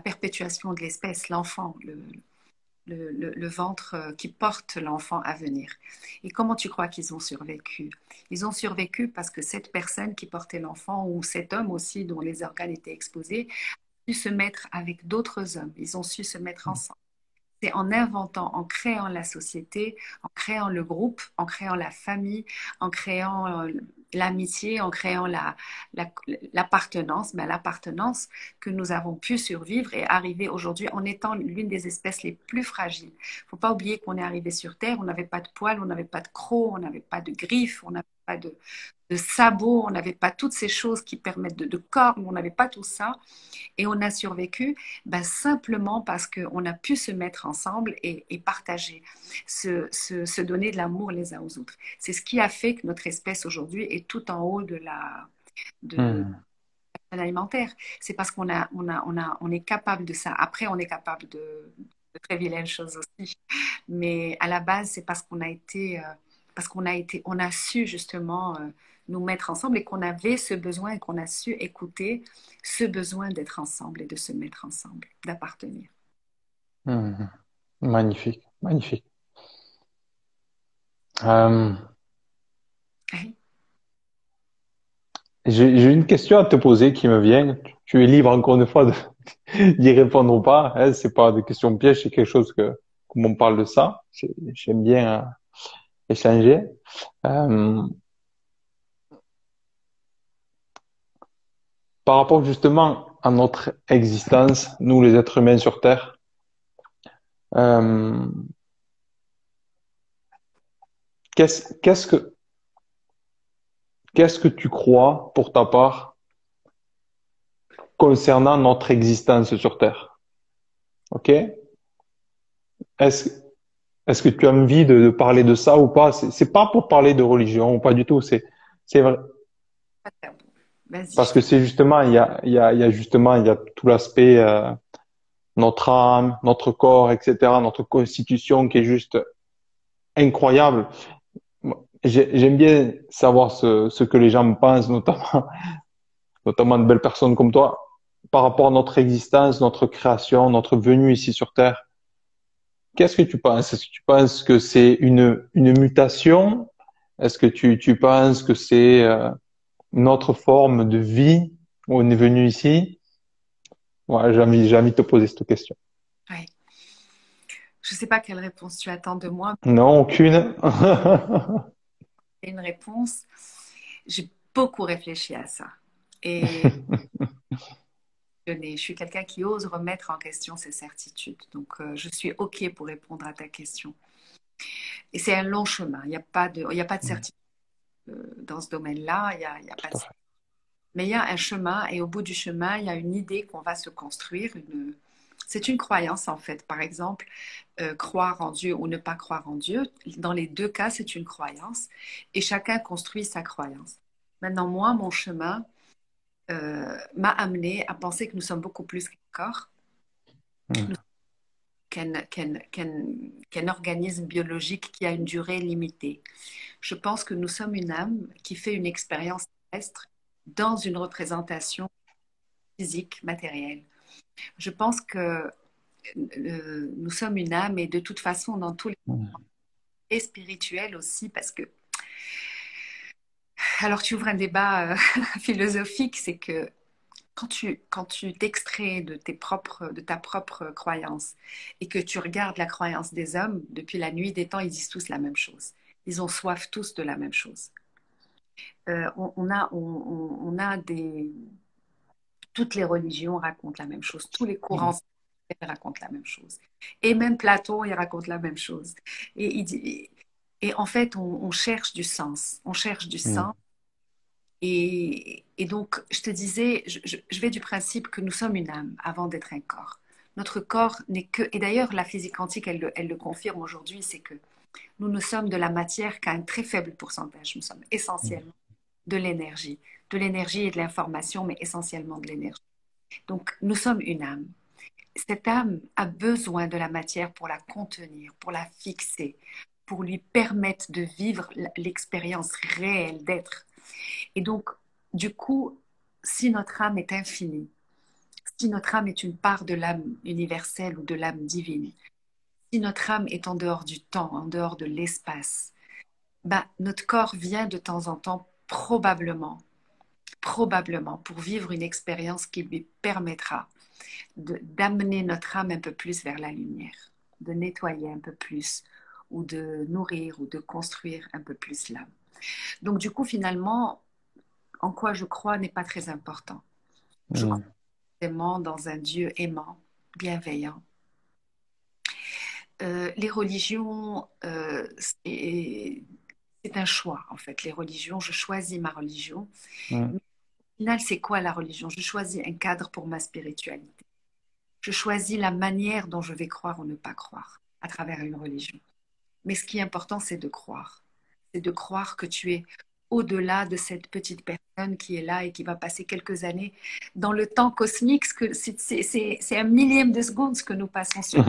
[SPEAKER 2] perpétuation de l'espèce, l'enfant, le ventre qui porte l'enfant à venir. Et comment tu crois qu'ils ont survécu? Ils ont survécu parce que cette personne qui portait l'enfant, ou cet homme aussi dont les organes étaient exposés, su se mettre avec d'autres hommes, ils ont su se mettre ensemble. C'est en inventant, en créant la société, en créant le groupe, en créant la famille, en créant l'amitié, en créant l'appartenance, l'appartenance que nous avons pu survivre et arriver aujourd'hui en étant l'une des espèces les plus fragiles. Il ne faut pas oublier qu'on est arrivé sur Terre, on n'avait pas de poils, on n'avait pas de crocs, on n'avait pas de griffes, on n'avait pas de sabots, on n'avait pas toutes ces choses qui permettent de cornes, on n'avait pas tout ça. Et on a survécu simplement parce qu'on a pu se mettre ensemble et partager, se donner de l'amour les uns aux autres. C'est ce qui a fait que notre espèce aujourd'hui est tout en haut de la chaîne alimentaire. C'est parce on est capable de ça. Après, on est capable de très vilaines choses aussi. Mais à la base, c'est parce on a su justement nous mettre ensemble et qu'on avait ce besoin et qu'on a su écouter ce besoin d'être ensemble et de se mettre ensemble, d'appartenir.
[SPEAKER 1] Hmm. Magnifique, magnifique. Euh,
[SPEAKER 2] Oui.
[SPEAKER 1] j'ai une question à te poser qui me vient. Tu es libre encore une fois d'y répondre ou pas. Hein, c'est pas de question piège, c'est quelque chose comme on parle de ça. J'aime bien échanger. Euh, Par rapport justement à notre existence, nous les êtres humains sur Terre, euh, qu'est-ce, qu'est-ce que, qu'est-ce que tu crois pour ta part concernant notre existence sur Terre? Ok? Est-ce, est-ce que tu as envie de parler de ça ou pas? C'est pas pour parler de religion, pas du tout. C'est vrai.
[SPEAKER 2] Pas tabou. Vas-y,
[SPEAKER 1] Parce
[SPEAKER 2] je
[SPEAKER 1] que
[SPEAKER 2] t'écoute.
[SPEAKER 1] c'est justement, il y a justement, il y a tout l'aspect, notre âme, notre corps, etc., notre constitution qui est juste incroyable. J'aime bien savoir ce que les gens me pensent, notamment de belles personnes comme toi, par rapport à notre existence, notre création, notre venue ici sur Terre. Qu'est-ce que tu penses? Est-ce que tu penses que c'est une mutation? Est-ce que tu penses que c'est une autre forme de vie où on est venu ici? Ouais, j'ai envie de te poser cette question.
[SPEAKER 2] Ouais. Je ne sais pas quelle réponse tu attends de moi,
[SPEAKER 1] Non, aucune.
[SPEAKER 2] mais une réponse. J'ai beaucoup réfléchi à ça. Et je suis quelqu'un qui ose remettre en question ses certitudes. Donc, je suis OK pour répondre à ta question. Et c'est un long chemin. Il y a pas de certitude dans ce domaine-là. Il y a pas
[SPEAKER 1] Tout
[SPEAKER 2] de...
[SPEAKER 1] à fait.
[SPEAKER 2] Mais il y a un chemin et au bout du chemin, il y a une idée qu'on va se construire. C'est une croyance en fait. Par exemple, croire en Dieu ou ne pas croire en Dieu. Dans les deux cas, c'est une croyance et chacun construit sa croyance. Maintenant, moi, mon chemin m'a amené à penser que nous sommes beaucoup plus qu'un corps,
[SPEAKER 1] Hmm.
[SPEAKER 2] qu'un organisme biologique qui a une durée limitée. Je pense que nous sommes une âme qui fait une expérience terrestre dans une représentation physique, matérielle. Je pense que nous sommes une âme et de toute façon dans tous les
[SPEAKER 1] Hmm.
[SPEAKER 2] et spirituels aussi parce que alors tu ouvres un débat philosophique, c'est que quand tu t'extrais de ta propre croyance et que tu regardes la croyance des hommes, depuis la nuit des temps, ils disent tous la même chose. Ils ont soif tous de la même chose. On a toutes les religions racontent la même chose, tous les courants racontent la même chose. Et même Platon, il raconte la même chose. Et, et en fait, on cherche du sens. On cherche du
[SPEAKER 1] Hmm.
[SPEAKER 2] sens. Et donc, je te disais, je vais du principe que nous sommes une âme avant d'être un corps. Notre corps n'est que... Et d'ailleurs, la physique quantique, elle le confirme aujourd'hui, c'est que nous ne sommes de la matière qu'à un très faible pourcentage. Nous sommes
[SPEAKER 1] Hmm.
[SPEAKER 2] essentiellement de l'énergie et de l'information, mais essentiellement de l'énergie. Donc, nous sommes une âme. Cette âme a besoin de la matière pour la contenir, pour la fixer, pour lui permettre de vivre l'expérience réelle d'être. Et donc, du coup, si notre âme est infinie, si notre âme est une part de l'âme universelle ou de l'âme divine, si notre âme est en dehors du temps, en dehors de l'espace, ben, notre corps vient de temps en temps probablement pour vivre une expérience qui lui permettra d'amener notre âme un peu plus vers la lumière, de nettoyer un peu plus, ou de nourrir, ou de construire un peu plus l'âme. Donc du coup, finalement, en quoi je crois n'est pas très important. Je crois vraiment dans un Dieu aimant, bienveillant. Les religions, c'est un choix, en fait. Les religions, je choisis ma religion. Mais au final, c'est quoi la religion? Je choisis un cadre pour ma spiritualité. Je choisis la manière dont je vais croire ou ne pas croire à travers une religion. Mais ce qui est important, c'est de croire. C'est de croire que tu es au-delà de cette petite personne qui est là et qui va passer quelques années dans le temps cosmique. C'est un millième de seconde ce que nous passons sur.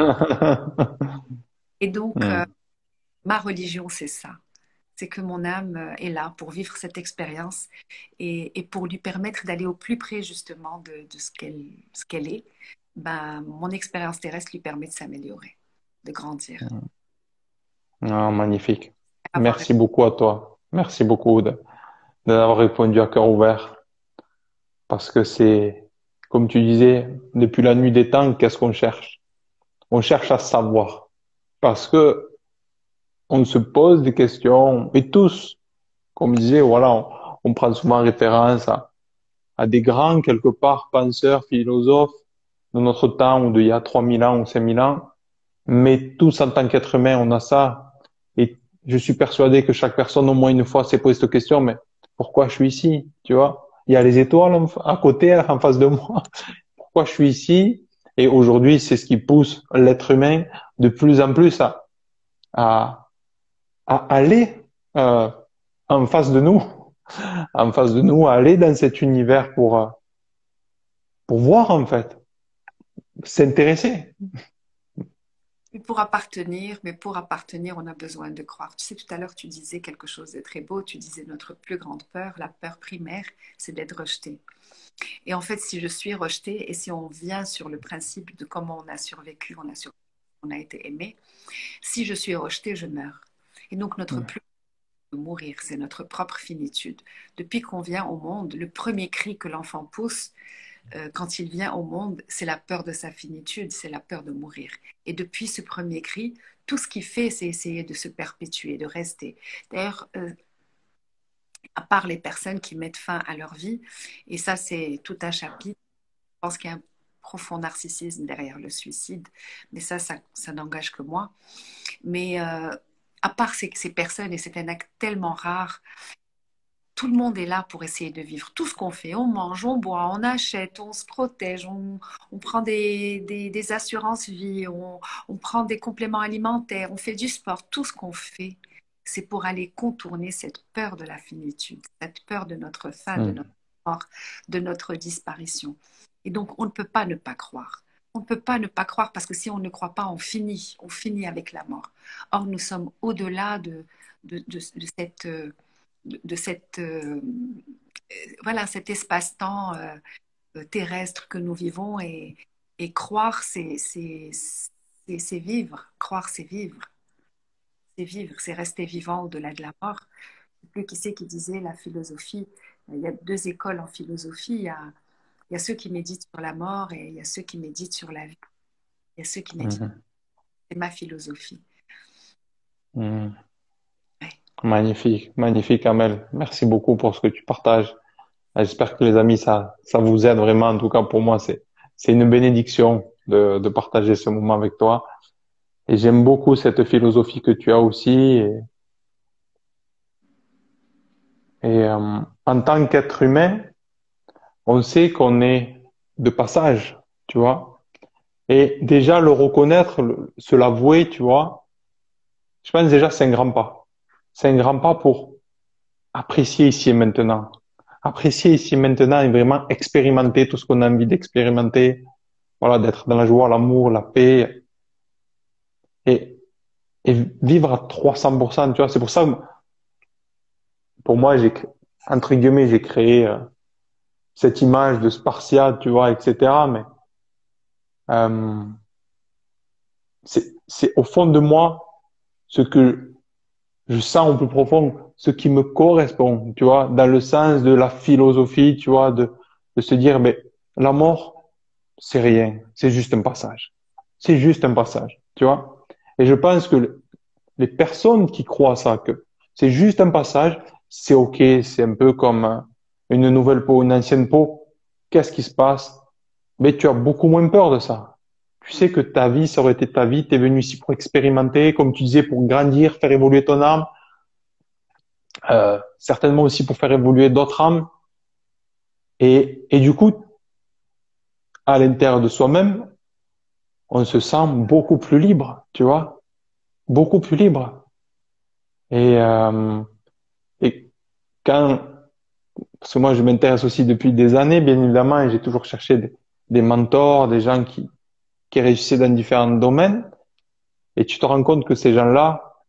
[SPEAKER 2] Et donc, ma religion, c'est ça. C'est que mon âme est là pour vivre cette expérience et pour lui permettre d'aller au plus près justement de ce qu'elle est. Ben, mon expérience terrestre lui permet de s'améliorer, de grandir.
[SPEAKER 1] Ah, magnifique.
[SPEAKER 2] Avoir
[SPEAKER 1] Merci beaucoup à toi. Merci beaucoup d'avoir répondu à cœur ouvert. Parce que c'est, comme tu disais, depuis la nuit des temps, qu'est-ce qu'on cherche? On cherche à savoir. Parce que on se pose des questions, et tous, comme je disais, voilà, on prend souvent référence à des grands, quelque part, penseurs, philosophes de notre temps ou d'il y a 3000 ans ou 5000 ans. Mais tous, en tant qu'être humain, on a ça. Et je suis persuadé que chaque personne, au moins une fois, s'est posé cette question, mais pourquoi je suis ici? Tu vois? Il y a les étoiles à côté, en face de moi. Pourquoi je suis ici? Et aujourd'hui, c'est ce qui pousse l'être humain de plus en plus à, à aller en face de nous, en face de nous, à aller dans cet univers pour voir en fait, s'intéresser.
[SPEAKER 2] Mais pour appartenir, on a besoin de croire. Tu sais, tout à l'heure, tu disais quelque chose de très beau. Tu disais notre plus grande peur, la peur primaire, c'est d'être rejeté. Et en fait, si je suis rejetée et si on vient sur le principe de comment on a survécu, on a été aimé, si je suis rejetée, je meurs. Et donc, notre plus de mourir, c'est notre propre finitude. Depuis qu'on vient au monde, le premier cri que l'enfant pousse, quand il vient au monde, c'est la peur de sa finitude, c'est la peur de mourir. Et depuis ce premier cri, tout ce qu'il fait, c'est essayer de se perpétuer, de rester. D'ailleurs, à part les personnes qui mettent fin à leur vie, et ça c'est tout un chapitre, je pense qu'il y a un profond narcissisme derrière le suicide, mais ça n'engage que moi. Mais à part ces personnes, et c'est un acte tellement rare, tout le monde est là pour essayer de vivre tout ce qu'on fait. On mange, on boit, on achète, on se protège, on prend des assurances vie, on prend des compléments alimentaires, on fait du sport. Tout ce qu'on fait, c'est pour aller contourner cette peur de la finitude, cette peur de notre fin, de notre mort, de notre disparition. Et donc, on ne peut pas ne pas croire. On ne peut pas ne pas croire parce que si on ne croit pas, on finit avec la mort. Or, nous sommes au-delà de cette voilà, cet espace-temps terrestre que nous vivons et croire, c'est vivre. Croire, c'est vivre. C'est vivre, c'est rester vivant au-delà de la mort. Je sais plus qui c'est qui disait la philosophie. Il y a deux écoles en philosophie. Il y a ceux qui méditent sur la mort et il y a ceux qui méditent sur la vie. Il y a ceux qui méditent. C'est ma philosophie.
[SPEAKER 1] Magnifique, magnifique, Amel. Merci beaucoup pour ce que tu partages. J'espère que les amis, ça vous aide vraiment. En tout cas, pour moi, c'est une bénédiction de partager ce moment avec toi. Et j'aime beaucoup cette philosophie que tu as aussi. En tant qu'être humain, on sait qu'on est de passage, tu vois. Et déjà, le reconnaître, se l'avouer, tu vois, je pense déjà c'est un grand pas. C'est un grand pas pour apprécier ici et maintenant. Apprécier ici et maintenant et vraiment expérimenter tout ce qu'on a envie d'expérimenter. Voilà, d'être dans la joie, l'amour, la paix et, et vivre à 300%, tu vois. C'est pour ça que, pour moi, entre guillemets, j'ai créé cette image de Spartiate, tu vois, etc. Mais euh, c'est au fond de moi ce que je sens au plus profond, ce qui me correspond, tu vois, dans le sens de la philosophie, tu vois, de se dire, mais la mort, c'est rien. C'est juste un passage. C'est juste un passage, tu vois. Et je pense que les personnes qui croient ça, que c'est juste un passage, c'est OK, c'est un peu comme une nouvelle peau, une ancienne peau. Qu'est-ce qui se passe? Mais tu as beaucoup moins peur de ça. Tu sais que ta vie, ça aurait été ta vie, tu es venu ici pour expérimenter, comme tu disais, pour grandir, faire évoluer ton âme, certainement aussi pour faire évoluer d'autres âmes. Et du coup, à l'intérieur de soi-même, on se sent beaucoup plus libre, tu vois, beaucoup plus libre. Et, euh, et quand, parce que moi je m'intéresse aussi depuis des années, bien évidemment, et j'ai toujours cherché des mentors, des gens qui réussissaient dans différents domaines, et tu te rends compte que ces gens-là,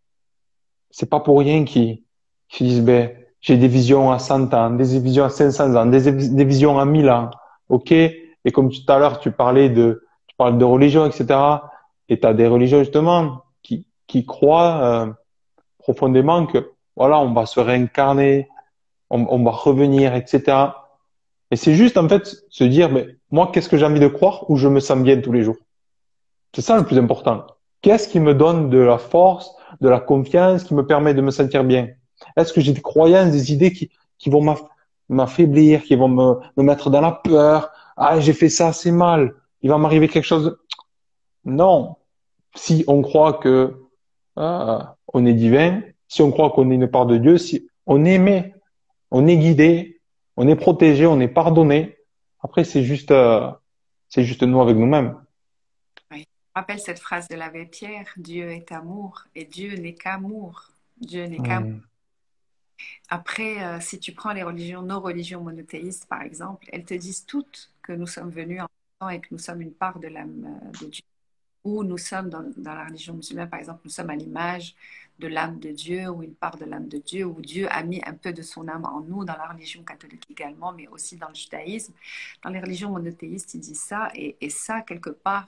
[SPEAKER 1] c'est pas pour rien qui disent, ben, j'ai des visions à 100 ans, des visions à 500 ans, des visions à 1000 ans, ok? Et comme tout à l'heure, tu parles de religion, etc. Et tu as des religions justement qui croient profondément que voilà, on va se réincarner, on va revenir, etc. Et c'est juste en fait se dire, mais moi, qu'est-ce que j'ai envie de croire où je me sens bien tous les jours? C'est ça le plus important. Qu'est-ce qui me donne de la force, de la confiance, qui me permet de me sentir bien? Est-ce que j'ai des croyances, des idées qui vont m'affaiblir, qui vont me mettre dans la peur? Ah, j'ai fait ça, c'est mal. Il va m'arriver quelque chose. Non. Si on croit que on est divin, si on croit qu'on est une part de Dieu, si on est aimé, on est guidé, on est protégé, on est pardonné. Après, c'est juste nous avec nous-mêmes.
[SPEAKER 2] Oui. Je me rappelle cette phrase de l'abbé Pierre, Dieu est amour et Dieu n'est qu'amour. Dieu n'est qu'amour.
[SPEAKER 1] Hmm.
[SPEAKER 2] Après, si tu prends les religions, nos religions monothéistes, par exemple, elles te disent toutes que nous sommes venus en même temps et que nous sommes une part de l'âme de Dieu. Ou nous sommes dans la religion musulmane, par exemple, nous sommes à l'image de l'âme de Dieu ou une part de l'âme de Dieu, où Dieu a mis un peu de son âme en nous, dans la religion catholique également, mais aussi dans le judaïsme. Dans les religions monothéistes, ils disent ça, et ça, quelque part,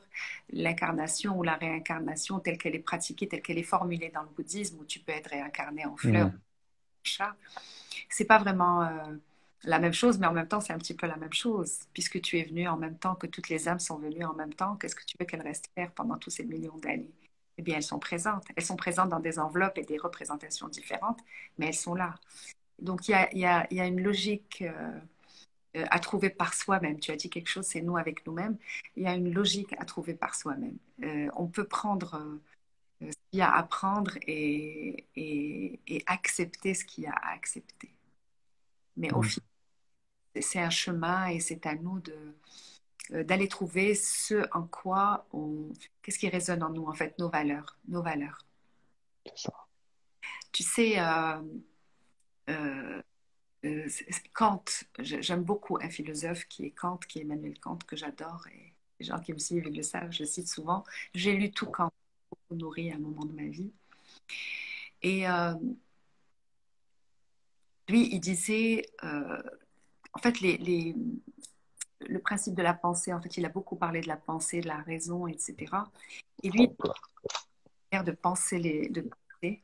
[SPEAKER 2] l'incarnation ou la réincarnation telle qu'elle est pratiquée, telle qu'elle est formulée dans le bouddhisme, où tu peux être réincarné en fleur,
[SPEAKER 1] Hmm.
[SPEAKER 2] chat, c'est pas vraiment la même chose, mais en même temps, c'est un petit peu la même chose. Puisque tu es venu en même temps que toutes les âmes sont venues en même temps, qu'est-ce que tu veux qu'elles restent faire pendant tous ces millions d'années? Eh bien, elles sont présentes. Elles sont présentes dans des enveloppes et des représentations différentes, mais elles sont là. Donc, il y a une logique à trouver par soi-même. Tu as dit quelque chose, c'est nous avec nous-mêmes. Il y a une logique à trouver par soi-même. On peut prendre ce qu'il y a à prendre et accepter ce qu'il y a à accepter. Mais au
[SPEAKER 1] Hmm.
[SPEAKER 2] final, c'est un chemin et c'est à nous d'aller trouver ce en quoi on... Qu'est-ce qui résonne en nous, en fait, nos valeurs, nos valeurs.
[SPEAKER 1] C'est ça.
[SPEAKER 2] Tu sais, euh, Kant, j'aime beaucoup un philosophe qui est Kant, qui est Emmanuel Kant, que j'adore, et les gens qui me suivent, ils le savent, je le cite souvent. J'ai lu tout Kant, beaucoup nourri à un moment de ma vie. Et lui, il disait, en fait, le principe de la pensée, en fait, il a beaucoup parlé de la pensée, de la raison, etc. Et lui,
[SPEAKER 1] Hop là.
[SPEAKER 2] il a l'air de penser de penser.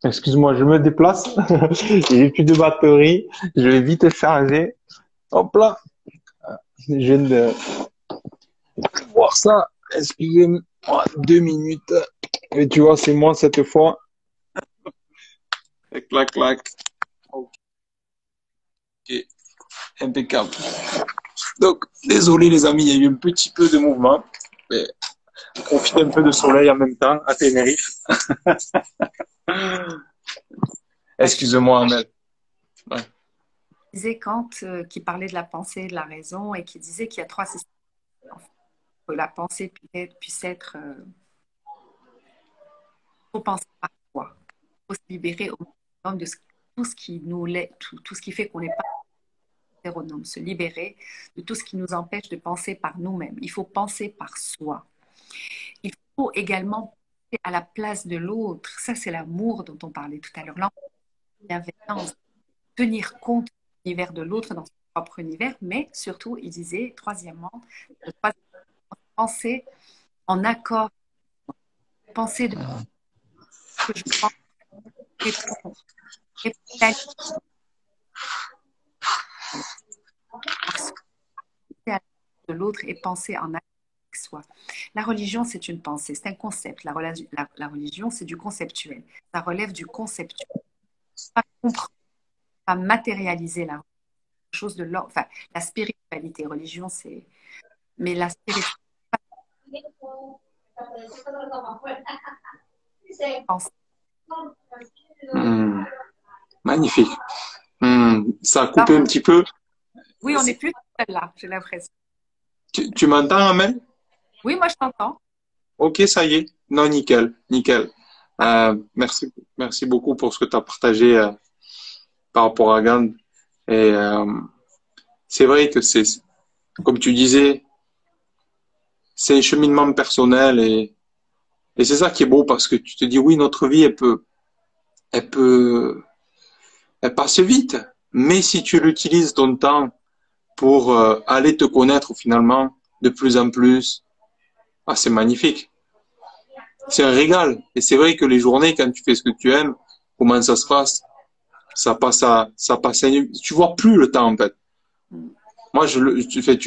[SPEAKER 1] Excuse-moi, je me déplace. J'ai plus de batterie. Je vais vite charger. Hop là. Je viens de voir ça. Excusez-moi 2 minutes. Et tu vois, c'est moi cette fois. Clac, clac. Ok, impeccable. Donc, désolé les amis, il y a eu un petit peu de mouvement. Mais profite un peu de soleil en même temps à Tenerife. Excuse-moi, Amel. Ouais.
[SPEAKER 2] Disait Kant qui parlait de la pensée et de la raison et qui disait qu'il y a trois systèmes. En fait, que la pensée puisse être, faut penser par soi. Il faut se libérer au maximum de tout ce qui nous tout ce qui fait qu'on n'est pas hétéronome, se libérer de tout ce qui nous empêche de penser par nous-mêmes. Il faut penser par soi. Il faut également penser à la place de l'autre. Ça, c'est l'amour dont on parlait tout à l'heure. La bienveillance, tenir compte de l'univers de l'autre dans son propre univers, mais surtout, il disait, troisièmement, penser en accord, penser de ce que je pense, répondre, répondre par soi, de l'autre et penser en accord avec soi. La religion, c'est une pensée, c'est un concept. La religion, c'est du conceptuel. Ça relève du conceptuel. Pas comprendre, pas matérialiser la chose de l'ordre. Enfin, la spiritualité, religion, c'est. Mais la spiritualité, pense.
[SPEAKER 1] Hmm, magnifique. Ça a
[SPEAKER 2] Là,
[SPEAKER 1] coupé un petit peu.
[SPEAKER 2] oui, on n'est plus seul là, j'ai l'impression.
[SPEAKER 1] Tu m'entends, Amel?
[SPEAKER 2] Oui, moi, je t'entends.
[SPEAKER 1] Ok, ça y est. Non, nickel, nickel.
[SPEAKER 2] Parfait.
[SPEAKER 1] Merci beaucoup pour ce que tu as partagé par rapport à Gand. Et c'est vrai que c'est, comme tu disais, c'est un cheminement personnel et c'est ça qui est beau parce que tu te dis oui, notre vie, elle peut, elle passe vite. Mais si tu l'utilises ton temps pour aller te connaître finalement de plus en plus, ah, c'est magnifique. C'est un régal. Et c'est vrai que les journées, quand tu fais ce que tu aimes, comment ça se passe? Ça passe tu vois plus le temps, en fait. Moi, tu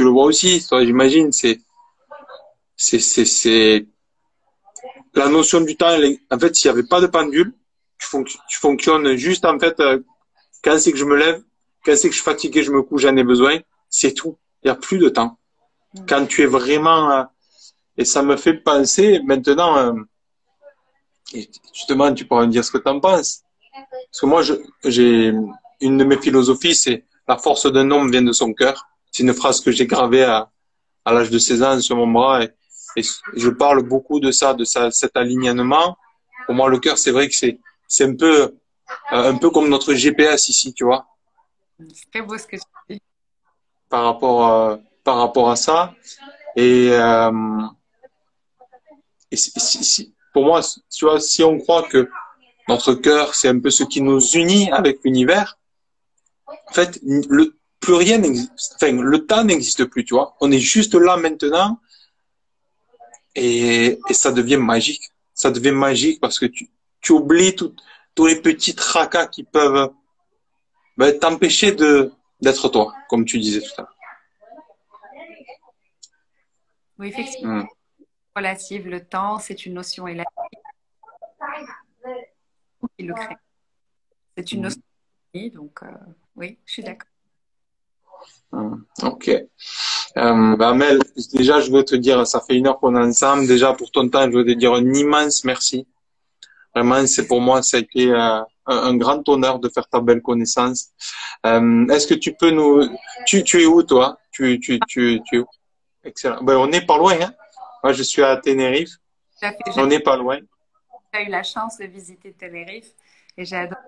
[SPEAKER 1] le vois aussi, toi, j'imagine, c'est, la notion du temps, en fait, s'il n'y avait pas de pendule, tu fonctionnes juste, en fait, quand c'est que je me lève, quand c'est que je suis fatigué, je me couche, j'en ai besoin, c'est tout. Il n'y a plus de temps. Quand tu es vraiment, et ça me fait penser, maintenant, et justement, tu pourras me dire ce que tu en penses. Parce que moi, j'ai une de mes philosophies, c'est la force d'un homme vient de son cœur. C'est une phrase que j'ai gravée à l'âge de 16 ans sur mon bras et je parle beaucoup de ça, cet alignement. Pour moi, le cœur, c'est vrai que c'est un peu comme notre GPS ici, tu vois,
[SPEAKER 2] C'est très beau ce que tu dis.
[SPEAKER 1] par rapport à ça. Et, pour moi, tu vois, si on croit que notre cœur, c'est un peu ce qui nous unit avec l'univers, en fait, plus rien n'existe. Enfin, le temps n'existe plus, tu vois. On est juste là maintenant et ça devient magique. Ça devient magique parce que tu oublies tous les petits tracas qui peuvent t'empêcher d'être toi, comme tu disais tout à
[SPEAKER 2] Oui, effectivement,
[SPEAKER 1] l'heure.
[SPEAKER 2] relative, le temps, c'est une notion et la qui le crée. C'est une notion, donc oui, je suis d'accord.
[SPEAKER 1] Ok. Mel, déjà, je veux te dire, ça fait 1 heure qu'on est ensemble. Déjà, pour ton temps, je veux te dire un immense merci. Vraiment, c'est pour moi, ça a été un grand honneur de faire ta belle connaissance. Est-ce que tu peux tu es où, toi? Tu es où? Excellent. Ben, on n'est pas loin, hein? Moi, je suis à Tenerife.
[SPEAKER 2] J'ai
[SPEAKER 1] On n'est pas loin.
[SPEAKER 2] eu la chance de visiter Tenerife et j'ai adoré.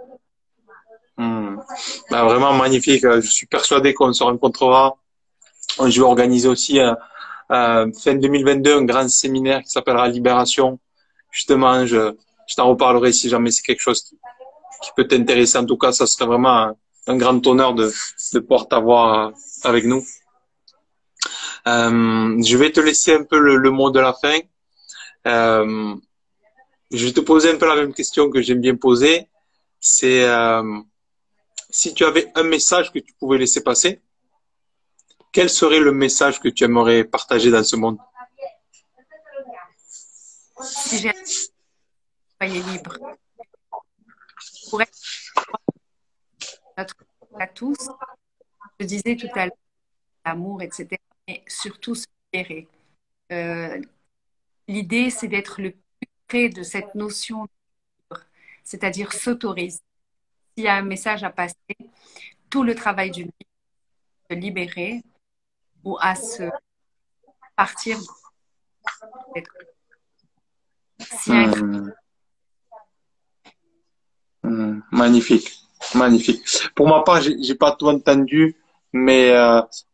[SPEAKER 1] Hmm. Ben, vraiment magnifique. Je suis persuadé qu'on se rencontrera. Je vais organiser aussi fin 2022 un grand séminaire qui s'appellera Libération. Justement, je t'en reparlerai si jamais c'est quelque chose qui peut t'intéresser. En tout cas, ça serait vraiment un grand honneur de pouvoir t'avoir avec nous. Je vais te laisser un peu le mot de la fin. Euh, je vais te poser un peu la même question que j'aime bien poser. C'est si tu avais un message que tu pouvais laisser passer, quel serait le message que tu aimerais partager dans ce monde?
[SPEAKER 2] Si j'ai soyez libre, pour être notre à tous, je disais tout à l'heure, l'amour, etc., mais surtout se libérer. Euh, L'idée, c'est d'être le plus près de cette notion de libre, c'est-à-dire s'autoriser. S'il y a un message à passer, tout le travail du livre, se libérer ou à se partir d'être. S'il y a un travail,
[SPEAKER 1] Hmm, magnifique, magnifique. Pour ma part, j'ai pas tout entendu, mais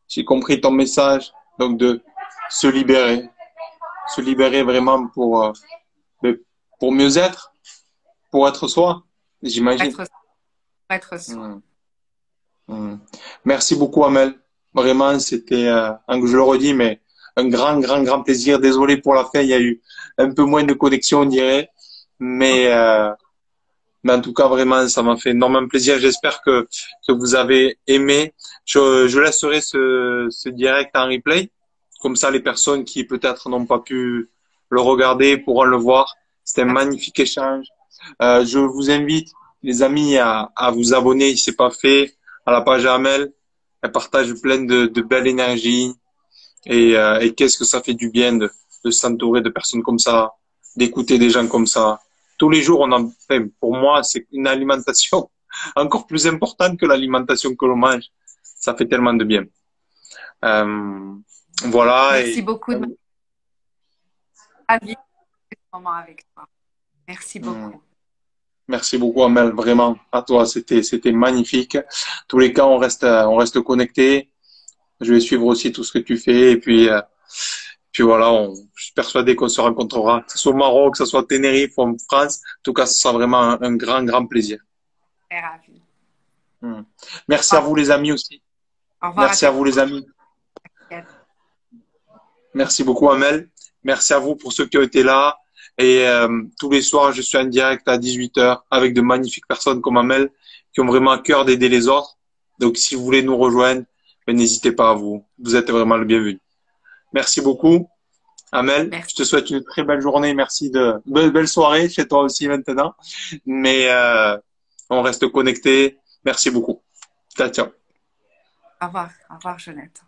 [SPEAKER 1] j'ai compris ton message. Donc de se libérer, se libérer vraiment mais pour mieux être, pour être soi, j'imagine.
[SPEAKER 2] pour être soi.
[SPEAKER 1] Hmm, Merci beaucoup, Amel. Vraiment, c'était, je le redis, mais un grand plaisir. Désolé pour la fin, il y a eu un peu moins de connexion, on dirait, mais mais en tout cas, vraiment, ça m'a fait énormément plaisir. J'espère que vous avez aimé. Je laisserai ce direct en replay.
[SPEAKER 3] Comme ça, les personnes qui peut-être n'ont pas pu le regarder pourront le voir. C'était un magnifique échange. Je vous invite, les amis, à vous abonner si c'est pas fait à la page Amel. Elle partage plein de belle énergie et qu'est-ce que ça fait du bien de s'entourer de personnes comme ça, d'écouter des gens comme ça. Tous les jours, enfin, pour moi, c'est une alimentation encore plus importante que l'alimentation que l'on mange. Ça fait tellement de bien. Euh, voilà.
[SPEAKER 2] Merci beaucoup de m'avoir ravi ce moment avec toi. Merci
[SPEAKER 3] Hum,
[SPEAKER 2] beaucoup.
[SPEAKER 3] merci beaucoup, Amel, vraiment. À toi, c'était magnifique. Tous les cas, on reste connectés. Je vais suivre aussi tout ce que tu fais. Et puis voilà, je suis persuadé qu'on se rencontrera, que ce soit au Maroc, que ce soit à Tenerife ou en France. En tout cas, ce sera vraiment un grand, grand plaisir.
[SPEAKER 2] Très ravie.
[SPEAKER 3] Hum. Merci à vous, les amis, aussi.
[SPEAKER 2] Au revoir à
[SPEAKER 3] Merci
[SPEAKER 2] tous.
[SPEAKER 3] à vous, les amis. Merci beaucoup, Amel. Merci à vous pour ceux qui ont été là. Et tous les soirs, je suis en direct à 18h avec de magnifiques personnes comme Amel qui ont vraiment à cœur d'aider les autres. Donc, si vous voulez nous rejoindre, ben, n'hésitez pas à vous. Vous êtes vraiment le bienvenu. Merci beaucoup, Amel.
[SPEAKER 2] Merci.
[SPEAKER 3] Je te souhaite une très belle journée. Merci belle soirée chez toi aussi maintenant. Mais on reste connectés. Merci beaucoup. Ciao, ciao.
[SPEAKER 2] Au revoir, Jeannette.